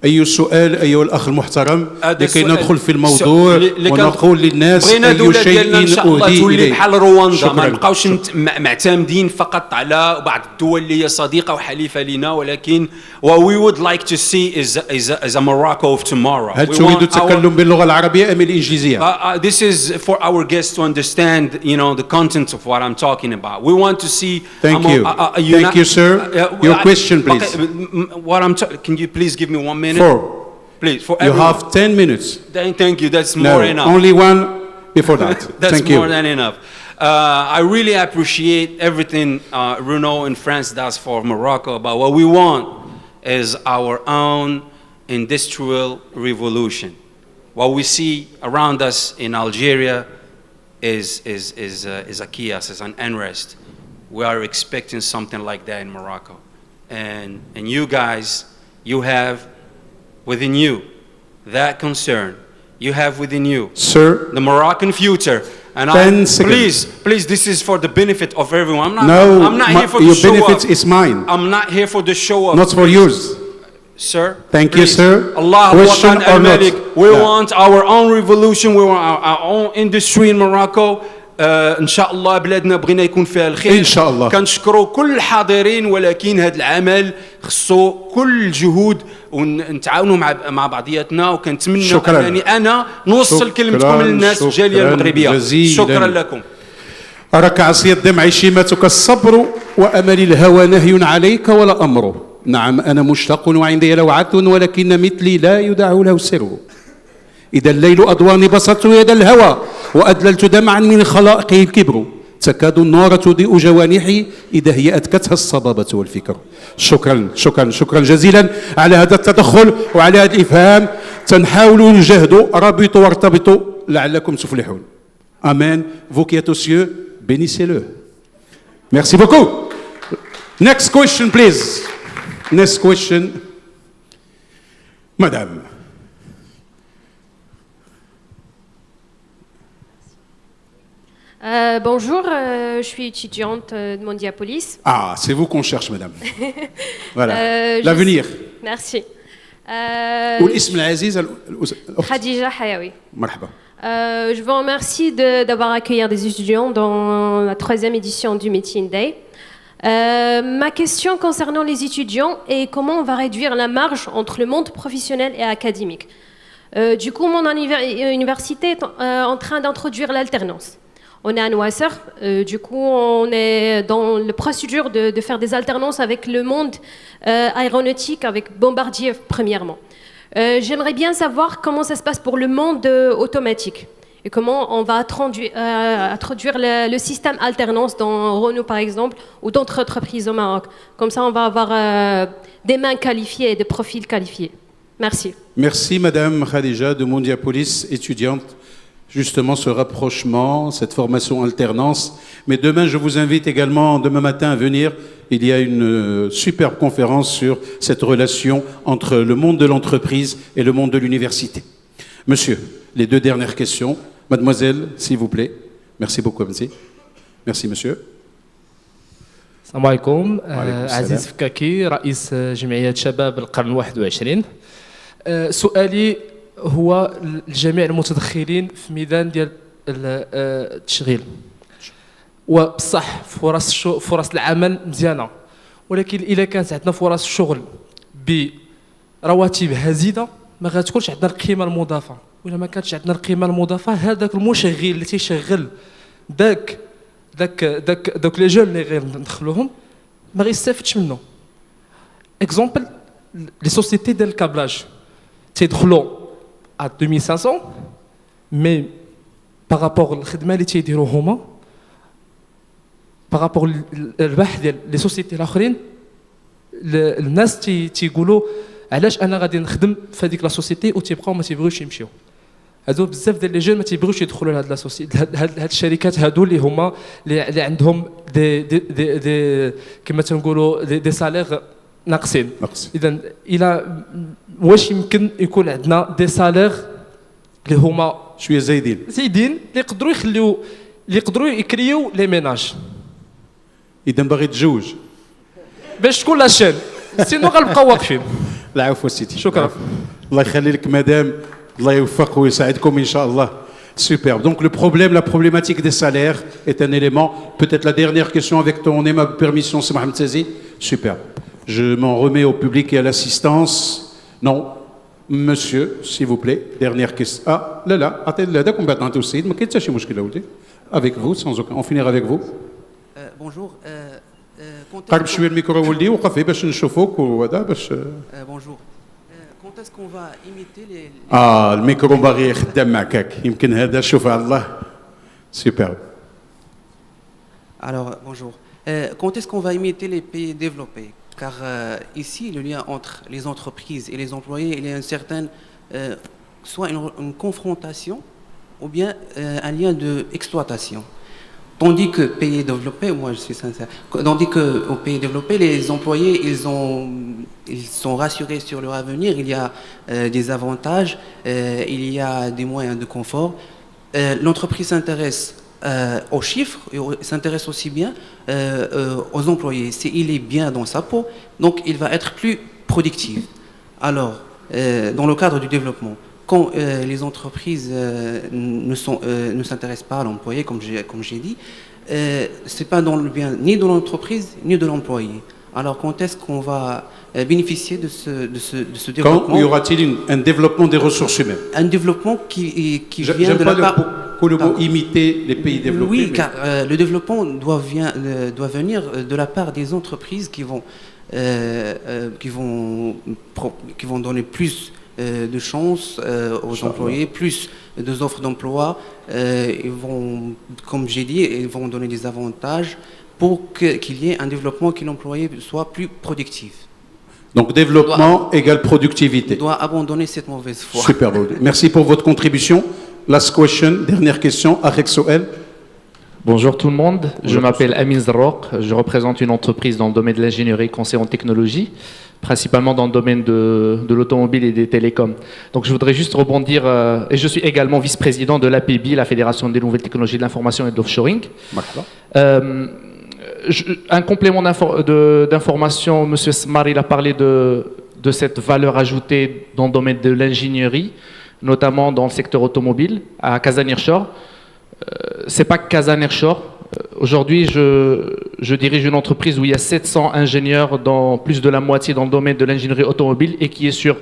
أي سؤال أيها الأخ المحترم لكي ندخل في الموضوع ونقول للناس أي شيء إن شاء الله تولي إليه. بحال رواندا، ما نبقاوش معتمدين فقط على بعض الدول اللي هي صديقة وحليفة لنا، ولكن what we would like to see is a Morocco of tomorrow. هل تريد التكلم باللغة العربية أم الإنجليزية؟ This is for our guests to understand, you know, the content of what I'm talking about. We want to see. Thank you. Thank you, sir. Your question, please. Can you please give me 1 minute? Please, for you everyone. have 10 minutes. Thank you. That's more enough. Only one before that. That's Thank more you. than enough. I really appreciate everything Renault in France does for Morocco, but what we want is our own industrial revolution. What we see around us in Algeria is a chaos, is an unrest. We are expecting something like that in Morocco, and you guys, you have within you that concern. You have within you, sir, the Moroccan future. And please, this is for the benefit of everyone. I'm not here for the show benefit off. is mine. I'm not here for the show off. Not for yours. Sir. Thank you, sir. Allah Question or not? We want our own revolution. We want our own industry in Morocco. ان شاء الله بلادنا بغينا يكون فيها الخير ان شاء الله. كنشكروا كل الحاضرين، ولكن هذا العمل خصو كل الجهود ونتعاونوا مع بعضياتنا، وكنتمنى انني انا نوصل كلمتكم للناس الجاليه المغربيه. شكرا لكم. أراك عصي الدمع شيمتك الصبر وأمل الهوى نهي عليك ولا أمره. نعم أنا مشتاق وعندي لوعة، ولكن مثلي لا يدع له سر. إذا الليل أضواني بسطت يد الهوى وأدللت دمعا من خلائقه الكبر. تكاد النار تضيء جوانحي إذا هي أتكتها الصبابة والفكر. شكرا شكرا شكرا جزيلا على هذا التدخل وعلى هذا الإفهام. تنحاولوا نجاهدوا، رابطوا وارتبطوا لعلكم تفلحون. Amen. Vous qui êtes aux cieux, bénissez-le. Merci beaucoup. Next question, please. Next question. Madame. Bonjour, je suis étudiante de Mondiapolis. Ah, c'est vous qu'on cherche, madame. Voilà. L'avenir. Merci. والاسم العزيز Khadija Hayawi. مرحبا. Je vous remercie d'avoir accueilli des étudiants dans la 3e édition du Meeting Day. Ma question concernant les étudiants est comment on va réduire la marge entre le monde professionnel et académique. Du coup, mon université est en train d'introduire l'alternance. On est à Nouasser, du coup, on est dans la procédure de faire des alternances avec le monde aéronautique, avec Bombardier premièrement. J'aimerais bien savoir comment ça se passe pour le monde automatique et comment on va introduire le système alternance dans Renault par exemple ou d'autres entreprises au Maroc. Comme ça, on va avoir des mains qualifiées et des profils qualifiés. Merci. Merci Madame Khadija de Mondiapolis, étudiante. Justement ce rapprochement, cette formation alternance. Mais demain, je vous invite également, demain matin à venir, il y a une superbe conférence sur cette relation entre le monde de l'entreprise et le monde de l'université. Monsieur, les 2 dernières questions. Mademoiselle, s'il vous plaît. Merci beaucoup, merci. Merci, monsieur. السلام عليكم. عزيز فكاكي رئيس جمعية شباب القرن 21. سؤالي هو لجميع المتدخلين في ميدان ديال التشغيل. وبصح فرص العمل مزيانه، ولكن اذا كانت عندنا فرص الشغل برواتب هزيله ما غتكونش عندنا القيمه المضافه. ولا ما كانتش عندنا القيمه المضافه، هذاك المشغل اللي تيشغل داك لي جون اللي غير ندخلوهم ما غيستافدش منه. اكزومبل لي سوسيتي ديال الكابلاج تيدخلوا à 2500 mais بارابور الخدمه اللي تيديروا هما بارابور الربح ديال لي سوسيتي الاخرين. الناس تيقولوا علاش انا غادي نخدم في هذيك لا سوسيتي وتيبقاو ما تيبغيوش يمشيو. هادو بزاف ديال لي جون ما تيبغيوش يدخلوا لهاد لا سوسيتي، هاد الشركات هادو اللي هما اللي عندهم دي كما تنقولوا دي سالير ناقصين. اذا الى واش يمكن يكون عندنا دي سالير اللي هما شويه زايدين اللي يقدروا يخليو اللي يقدروا يكريو لي ميناج. اذا باغي تزوج باش تكون لا شين سينو غنبقاو واقفين. العفو سيدي، شكرا. الله يخلي لك مدام، الله يوفق ويساعدكم ان شاء الله. Super. Donc le problème, la problématique des salaires est un élément. Peut-être la dernière question avec ton aimable permission, c'est Mohamed Sazi. Super. Je m'en remets au public et à l'assistance. Non, monsieur, s'il vous plaît, dernière question. Ah, là, attendez, là, combattant aussi. Mais qu'est-ce que c'est مشكلة ولدي? Avec vous, sans aucun. On finira avec vous. Bonjour. قرب شوية الميكرو ولدي وقفي باش نشوفوك وهذا باش. Bonjour. Quand est-ce qu'on va imiter les... الميكرو باغي يخدم معك يمكن هذا شوف على الله. Super. Alors, bonjour. Quand est-ce qu'on va imiter les pays développés? Car ici, le lien entre les entreprises et les employés, il y a une certaine, soit une confrontation ou bien un lien d'exploitation. Tandis que pays développés, moi je suis sincère, tandis qu'aux pays développés, les employés, ils sont rassurés sur leur avenir, il y a des avantages, il y a des moyens de confort. L'entreprise s'intéresse aux chiffres et s'intéresse aussi bien aux employés. Il est bien dans sa peau, donc il va être plus productif. Alors, dans le cadre du développement, quand les entreprises ne s'intéressent pas à l'employé, comme j'ai dit, c'est pas dans le bien ni de l'entreprise ni de l'employé. Alors quand est-ce qu'on va bénéficier de ce développement? Quand y aura-t-il un développement des ressources humaines? Un développement qui vient de la part... le mot imiter les pays développés. Oui, car le développement doit venir de la part des entreprises qui vont donner plus de chances aux employés, plus d'offres d'emploi. Ils vont, comme j'ai dit, ils vont donner des avantages pour qu'il y ait un développement, que l'employé soit plus productif. Donc développement égale productivité. Doit abandonner cette mauvaise foi. Super, merci pour votre contribution. Last question, dernière question, Arek Soel. Bonjour tout le monde, je m'appelle Amin Zarroq, je représente une entreprise dans le domaine de l'ingénierie conseil en technologie, principalement dans le domaine de l'automobile et des télécoms. Donc je voudrais juste rebondir, et je suis également vice-président de l'APB, la Fédération des nouvelles technologies de l'information et de l'offshoring. Un complément d'information, M. Smar, il a parlé de cette valeur ajoutée dans le domaine de l'ingénierie, notamment dans le secteur automobile, à Kazan Irshore. C'est pas Kazan Irshore. Aujourd'hui, je dirige une entreprise où il y a 700 ingénieurs, dans plus de la moitié dans le domaine de l'ingénierie automobile, et qui est sur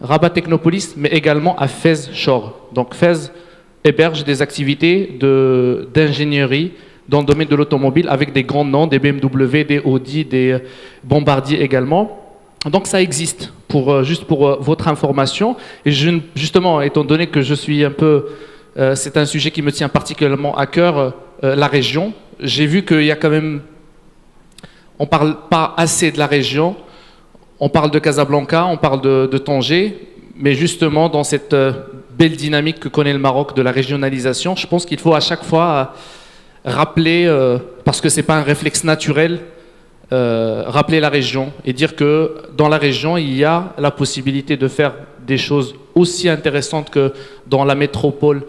Rabat Technopolis, mais également à Fez Shore. Donc Fez héberge des activités d'ingénierie dans le domaine de l'automobile avec des grands noms, des BMW, des Audi, des Bombardier également. Donc ça existe, juste pour votre information. Et justement, étant donné que je suis un peu... c'est un sujet qui me tient particulièrement à cœur, la région. J'ai vu qu'il y a quand même... On ne parle pas assez de la région. On parle de Casablanca, on parle de Tanger. Mais justement, dans cette belle dynamique que connaît le Maroc de la régionalisation, je pense qu'il faut à chaque fois rappeler, parce que ce n'est pas un réflexe naturel, rappeler la région et dire que dans la région, il y a la possibilité de faire des choses aussi intéressantes que dans la métropole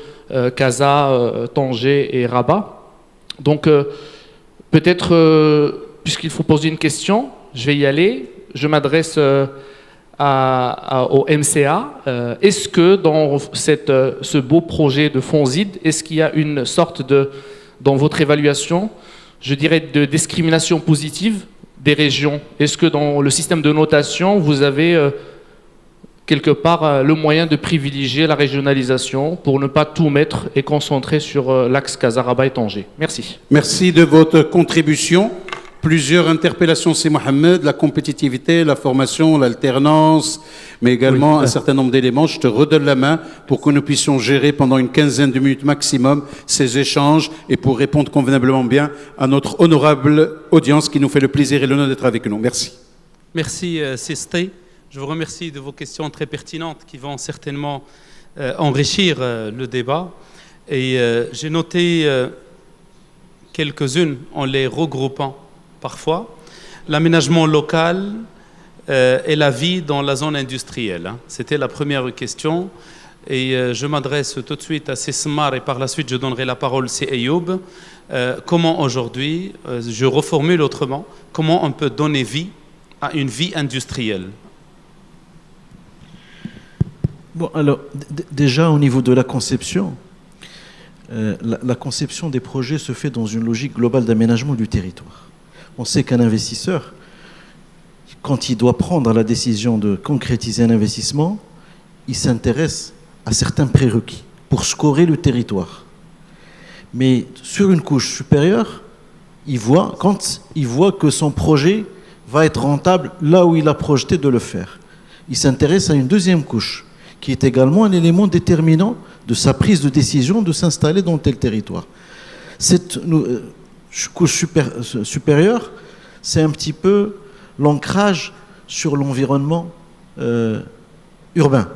Casa, Tanger et Rabat. Donc peut-être, puisqu'il faut poser une question, je vais y aller. Je m'adresse au MCA. Est-ce que dans ce beau projet de FONSID, est-ce qu'il y a une sorte dans votre évaluation, je dirais, de discrimination positive des régions? Est-ce que dans le système de notation, vous avez quelque part le moyen de privilégier la régionalisation pour ne pas tout mettre et concentrer sur l'axe Casa, Rabat et Tanger? Merci. Merci de votre contribution. Plusieurs interpellations, c'est Mohamed, la compétitivité, la formation, l'alternance, mais également un certain nombre d'éléments. Je te redonne la main pour que nous puissions gérer pendant une quinzaine de minutes maximum ces échanges et pour répondre convenablement bien à notre honorable audience qui nous fait le plaisir et l'honneur d'être avec nous. Merci. Merci Sisté. Je vous remercie de vos questions très pertinentes qui vont certainement enrichir le débat. Et j'ai noté quelques-unes en les regroupant parfois. L'aménagement local et la vie dans la zone industrielle. C'était la première question. Et je m'adresse tout de suite à Sismar et par la suite je donnerai la parole à Ayoub. Comment aujourd'hui, je reformule autrement, comment on peut donner vie à une vie industrielle? Bon, alors, déjà au niveau de la conception, la conception des projets se fait dans une logique globale d'aménagement du territoire. On sait qu'un investisseur, quand il doit prendre la décision de concrétiser un investissement, il s'intéresse à certains prérequis pour scorer le territoire. Mais sur une couche supérieure, quand il voit que son projet va être rentable là où il a projeté de le faire, il s'intéresse à une deuxième couche, qui est également un élément déterminant de sa prise de décision de s'installer dans tel territoire. Cette couche supérieure, c'est un petit peu l'ancrage sur l'environnement urbain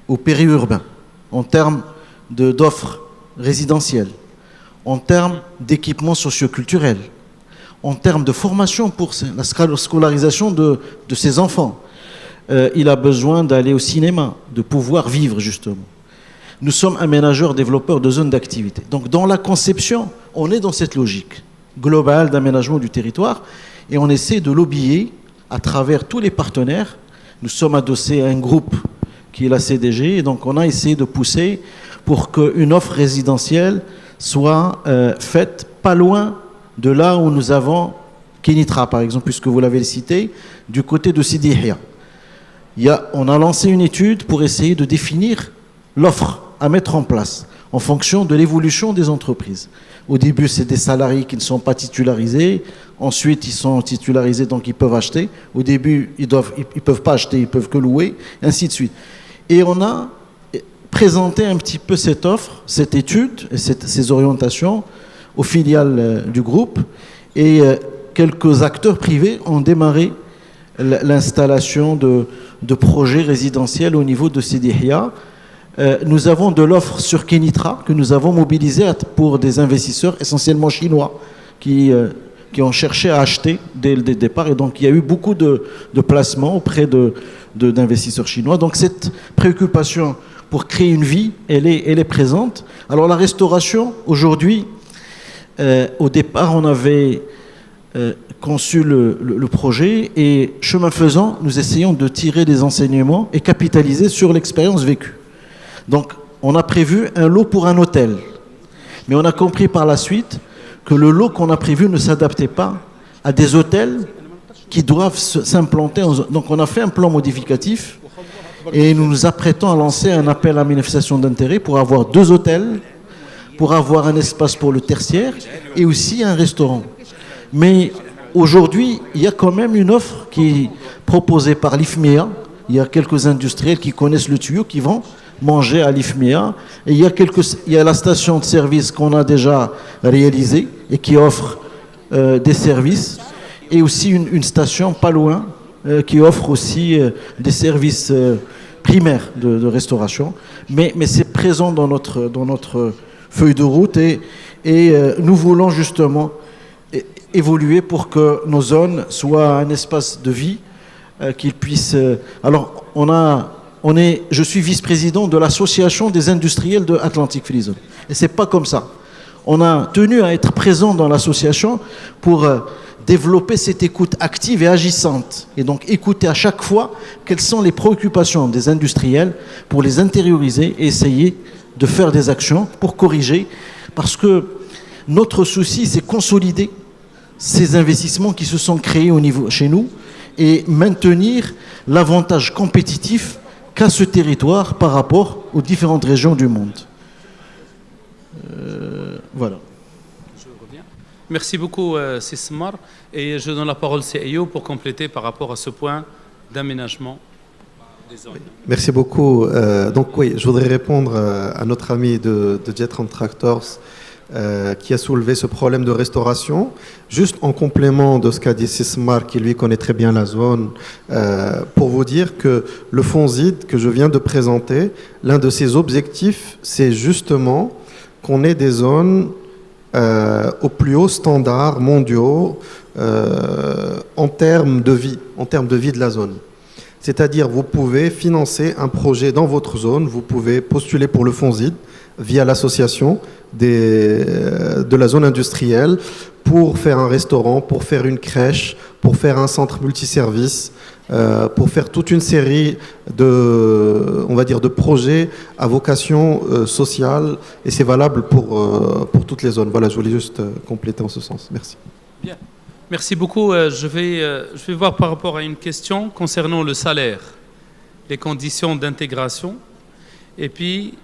ou périurbain, en termes d'offres résidentielles, en termes d'équipements socioculturels, en termes de formation pour la scolarisation de ses enfants. Il a besoin d'aller au cinéma, de pouvoir vivre justement. Nous sommes aménageurs, développeurs de zones d'activité. Donc dans la conception, on est dans cette logique globale d'aménagement du territoire et on essaie de lobbyer à travers tous les partenaires. Nous sommes adossés à un groupe qui est la CDG et donc on a essayé de pousser pour qu'une offre résidentielle soit faite pas loin de là où nous avons Kenitra par exemple, puisque vous l'avez cité, du côté de Sidi Ihya. On a lancé une étude pour essayer de définir l'offre à mettre en place en fonction de l'évolution des entreprises. Au début, c'est des salariés qui ne sont pas titularisés. Ensuite, ils sont titularisés, donc ils peuvent acheter. Au début, ils ne peuvent pas acheter, ils peuvent que louer, ainsi de suite. Et on a présenté un petit peu cette offre, cette étude, et ces orientations aux filiales du groupe. Et quelques acteurs privés ont démarré l'installation de projets résidentiels au niveau de Sidi Ihya. Nous avons de l'offre sur Kenitra que nous avons mobilisée pour des investisseurs essentiellement chinois qui ont cherché à acheter dès le départ. Et donc il y a eu beaucoup de placements auprès d'investisseurs chinois. Donc cette préoccupation pour créer une vie, elle est présente. Alors la restauration, aujourd'hui, au départ on avait conçu le projet et chemin faisant, nous essayons de tirer des enseignements et capitaliser sur l'expérience vécue. Donc, on a prévu un lot pour un hôtel. Mais on a compris par la suite que le lot qu'on a prévu ne s'adaptait pas à des hôtels qui doivent s'implanter. Donc, on a fait un plan modificatif et nous nous apprêtons à lancer un appel à manifestation d'intérêt pour avoir 2 hôtels, pour avoir un espace pour le tertiaire et aussi un restaurant. Mais aujourd'hui, il y a quand même une offre qui est proposée par l'IFMEA. Il y a quelques industriels qui connaissent le tuyau, qui vont manger à l'IFMEA. Et il y a la station de service qu'on a déjà réalisée et qui offre des services. Et aussi une station pas loin qui offre aussi des services primaires de restauration. Mais c'est présent dans notre feuille de route et nous voulons justement évoluer pour que nos zones soient un espace de vie qu'ils puissent... Alors, je suis vice-président de l'association des industriels de Atlantic Free Zone. Et c'est pas comme ça. On a tenu à être présent dans l'association pour développer cette écoute active et agissante. Et donc écouter à chaque fois quelles sont les préoccupations des industriels pour les intérioriser et essayer de faire des actions pour corriger. Parce que notre souci, c'est consolider ces investissements qui se sont créés chez nous et maintenir l'avantage compétitif qu'a ce territoire par rapport aux différentes régions du monde. Voilà. Je reviens. Merci beaucoup, Sismar. Et je donne la parole à Ayo pour compléter par rapport à ce point d'aménagement des zones. Merci beaucoup. Donc oui, je voudrais répondre à notre ami de Jet Tractors qui a soulevé ce problème de restauration. Juste en complément de ce qu'a dit Sismar, qui lui connaît très bien la zone, pour vous dire que le FONSID que je viens de présenter, l'un de ses objectifs, c'est justement qu'on ait des zones aux plus hauts standards mondiaux en termes de vie de la zone. C'est-à-dire, vous pouvez financer un projet dans votre zone, vous pouvez postuler pour le FONSID via l'association de la zone industrielle pour faire un restaurant, pour faire une crèche, pour faire un centre multiservice, pour faire toute une série de projets à vocation sociale, et c'est valable pour toutes les zones. Voilà, je voulais juste compléter en ce sens. Merci. Bien. Merci beaucoup. Je vais voir par rapport à une question concernant le salaire, les conditions d'intégration et puis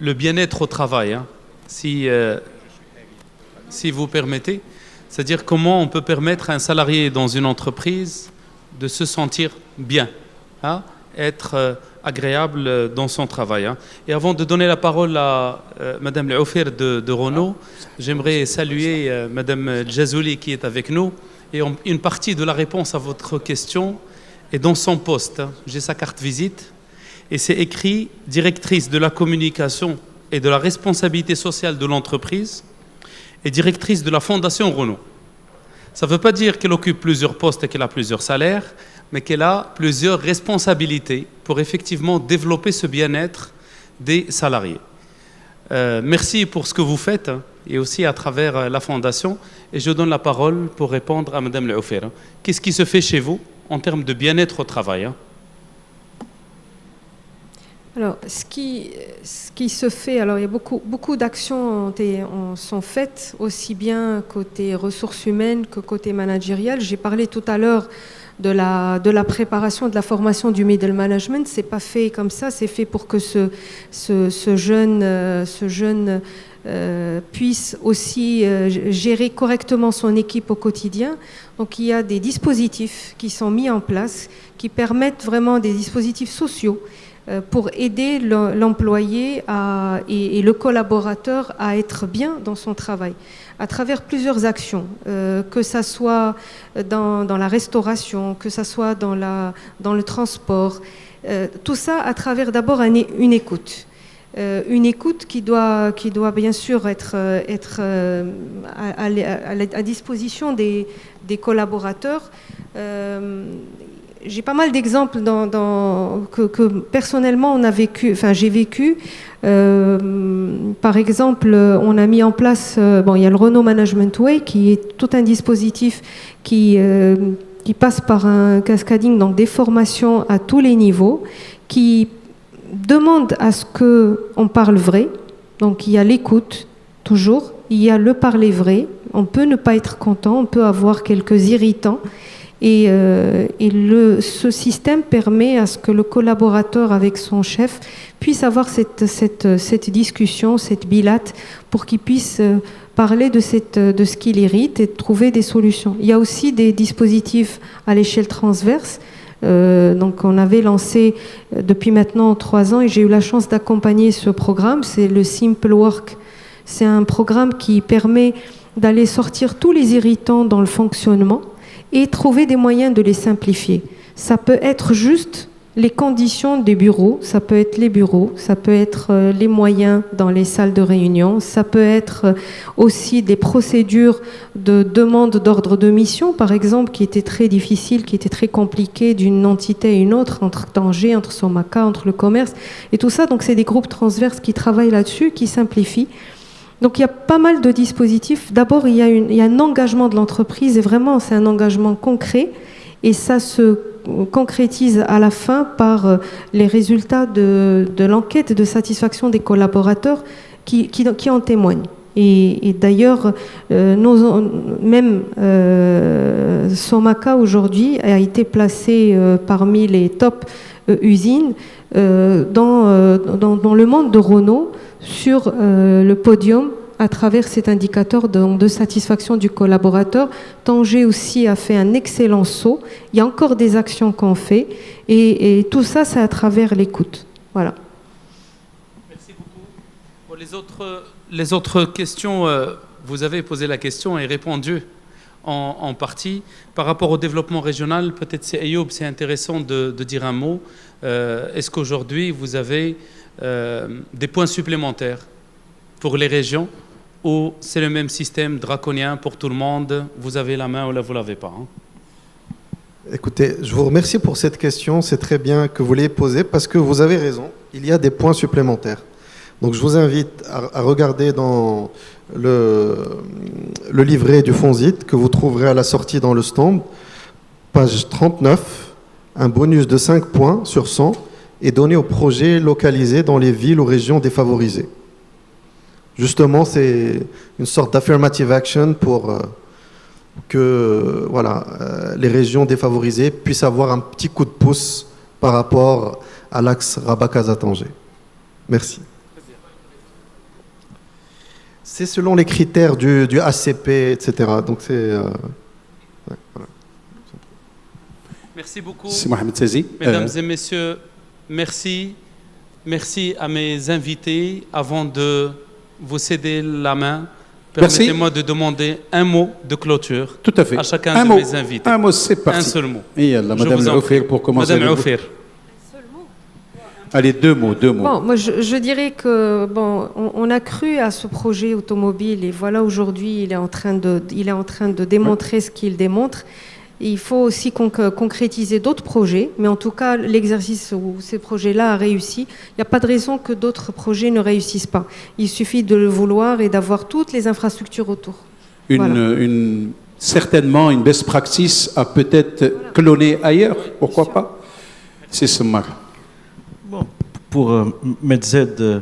le bien-être au travail, hein, si vous permettez. C'est-à-dire comment on peut permettre à un salarié dans une entreprise de se sentir bien, hein, être agréable dans son travail. Hein. Et avant de donner la parole à Madame Laoufir de Renault, j'aimerais saluer Madame Djazouli qui est avec nous. Et une partie de la réponse à votre question est dans son poste. Hein. J'ai sa carte visite. Et c'est écrit « Directrice de la communication et de la responsabilité sociale de l'entreprise et directrice de la Fondation Renault ». Ça ne veut pas dire qu'elle occupe plusieurs postes et qu'elle a plusieurs salaires, mais qu'elle a plusieurs responsabilités pour effectivement développer ce bien-être des salariés. Merci pour ce que vous faites, hein, et aussi à travers la Fondation. Et je donne la parole pour répondre à Mme Laoufir. Qu'est-ce qui se fait chez vous en termes de bien-être au travail, hein? Alors, ce qui se fait, alors il y a beaucoup d'actions sont faites, aussi bien côté ressources humaines que côté managérial. J'ai parlé tout à l'heure de la préparation, de la formation du middle management. C'est pas fait comme ça, c'est fait pour que ce jeune puisse aussi gérer correctement son équipe au quotidien. Donc il y a des dispositifs qui sont mis en place, qui permettent vraiment des dispositifs sociaux pour aider l'employé et le collaborateur à être bien dans son travail, à travers plusieurs actions, que ça soit dans la restauration, que ça soit dans le transport, tout ça à travers d'abord une écoute. Une écoute qui doit bien sûr être à disposition des collaborateurs. J'ai pas mal d'exemples que personnellement j'ai vécu. Par exemple, on a mis en place, il y a le Renault Management Way qui est tout un dispositif qui passe par un cascading, donc des formations à tous les niveaux, qui demande à ce qu'on parle vrai. Donc il y a l'écoute toujours, il y a le parler vrai. On peut ne pas être content, on peut avoir quelques irritants. Et ce système permet à ce que le collaborateur avec son chef puisse avoir cette discussion, cette bilate, pour qu'il puisse parler de ce qui l'irrite et trouver des solutions. Il y a aussi des dispositifs à l'échelle transverse. Donc on avait lancé depuis maintenant 3 ans et j'ai eu la chance d'accompagner ce programme. C'est le Simple Work. C'est un programme qui permet d'aller sortir tous les irritants dans le fonctionnement et trouver des moyens de les simplifier. Ça peut être juste les conditions des bureaux, ça peut être les bureaux, ça peut être les moyens dans les salles de réunion, ça peut être aussi des procédures de demande d'ordre de mission, par exemple, qui étaient très difficiles, qui étaient très compliquées d'une entité à une autre, entre Tanger, entre Somaka, entre le commerce, et tout ça. Donc c'est des groupes transverses qui travaillent là-dessus, qui simplifient. Donc il y a pas mal de dispositifs. D'abord, il y a un engagement de l'entreprise, et vraiment c'est un engagement concret, et ça se concrétise à la fin par les résultats de l'enquête de satisfaction des collaborateurs qui en témoignent. Et d'ailleurs, même Somaka aujourd'hui a été placé parmi les top usines dans le monde de Renault sur le podium à travers cet indicateur de satisfaction du collaborateur. Tanger aussi a fait un excellent saut. Il y a encore des actions qu'on fait et tout ça, c'est à travers l'écoute. Voilà. Merci beaucoup. Pour les autres questions, vous avez posé la question et répondu en partie. Par rapport au développement régional, peut-être c'est Ayoub, c'est intéressant de dire un mot. Est-ce qu'aujourd'hui, vous avez des points supplémentaires pour les régions ou c'est le même système draconien pour tout le monde, vous avez la main ou là vous ne l'avez pas hein? Écoutez, je vous remercie pour cette question, c'est très bien que vous l'ayez posée parce que vous avez raison, il y a des points supplémentaires. Donc je vous invite à regarder dans le livret du FONSIT que vous trouverez à la sortie dans le stand, page 39, un bonus de 5 points sur 100 est donné aux projets localisés dans les villes ou régions défavorisées. Justement, c'est une sorte d'affirmative action pour que les régions défavorisées puissent avoir un petit coup de pouce par rapport à l'axe Rabat-Casa-Tanger. Merci. C'est selon les critères du ACP, etc. Donc c'est... voilà. Merci beaucoup. C'est Mohamed Sazi. Mesdames et messieurs, merci. Merci à mes invités. Avant de vous céder la main, permettez-moi de demander un mot de clôture. Tout à fait. À chacun Un de mot. mes invités. Un mot, c'est parti. Un seul mot. Et yallah, Madame Oufir, pour commencer. Madame Oufir. Allez, deux mots. Bon, moi, je dirais que on a cru à ce projet automobile et voilà aujourd'hui il est en train de démontrer ce qu'il démontre. Il faut aussi concrétiser d'autres projets, mais en tout cas l'exercice où ces projets-là a réussi, il n'y a pas de raison que d'autres projets ne réussissent pas. Il suffit de le vouloir et d'avoir toutes les infrastructures autour. Certainement une best practice à peut-être cloner ailleurs, pourquoi pas. C'est ce marque. Bon, pour MedZ,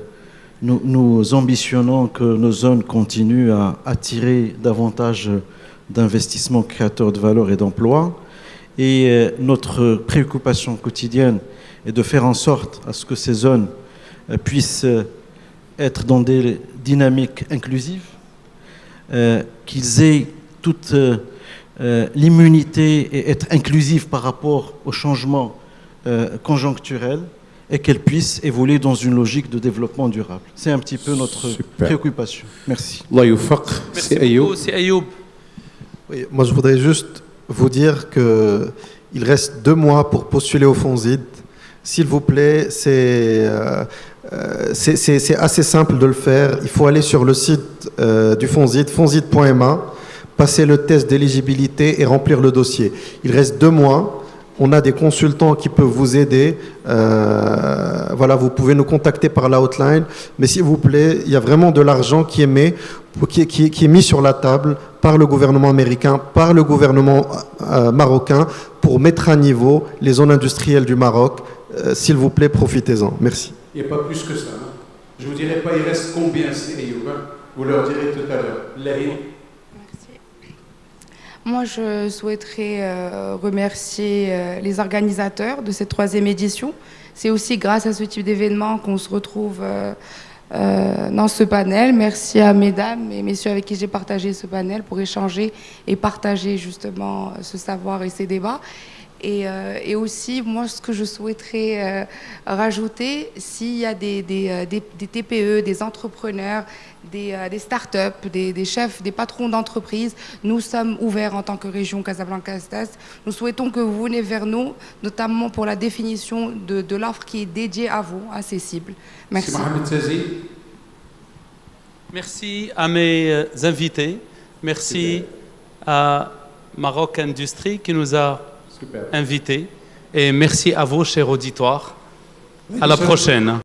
nous ambitionnons que nos zones continuent à attirer davantage d'investissements créateurs de valeur et d'emplois. Et notre préoccupation quotidienne est de faire en sorte à ce que ces zones puissent être dans des dynamiques inclusives, qu'ils aient toute l'immunité et être inclusives par rapport aux changements conjoncturels et qu'elles puissent évoluer dans une logique de développement durable. C'est un petit peu notre préoccupation. Merci. Merci beaucoup, c'est Ayoub. Oui, moi, je voudrais juste vous dire qu'il reste 2 mois pour postuler au FONSIT. S'il vous plaît, c'est assez simple de le faire. Il faut aller sur le site du FONSIT, fonsit.ma, passer le test d'éligibilité et remplir le dossier. Il reste 2 mois. On a des consultants qui peuvent vous aider. Voilà, vous pouvez nous contacter par la hotline. Mais s'il vous plaît, il y a vraiment de l'argent qui est mis sur la table par le gouvernement américain, par le gouvernement marocain pour mettre à niveau les zones industrielles du Maroc. S'il vous plaît, profitez-en. Merci. Il n'y a pas plus que ça. Hein. Je ne vous dirai pas, il reste combien, c'est Ayoub. Vous leur direz tout à l'heure. Moi, je souhaiterais remercier les organisateurs de cette 3e édition. C'est aussi grâce à ce type d'événement qu'on se retrouve dans ce panel. Merci à mesdames et messieurs avec qui j'ai partagé ce panel pour échanger et partager justement ce savoir et ces débats. Et aussi, moi, ce que je souhaiterais rajouter, s'il y a des TPE, des entrepreneurs, des start-up, des chefs, des patrons d'entreprise, nous sommes ouverts en tant que région Casablanca-Est. Nous souhaitons que vous venez vers nous, notamment pour la définition de l'offre qui est dédiée à vous, à ces cibles. Merci. Mohamed Sazi. Merci à mes invités. Merci à Maroc Industrie qui nous a invités. Et merci à vous, cher auditoire. À la prochaine.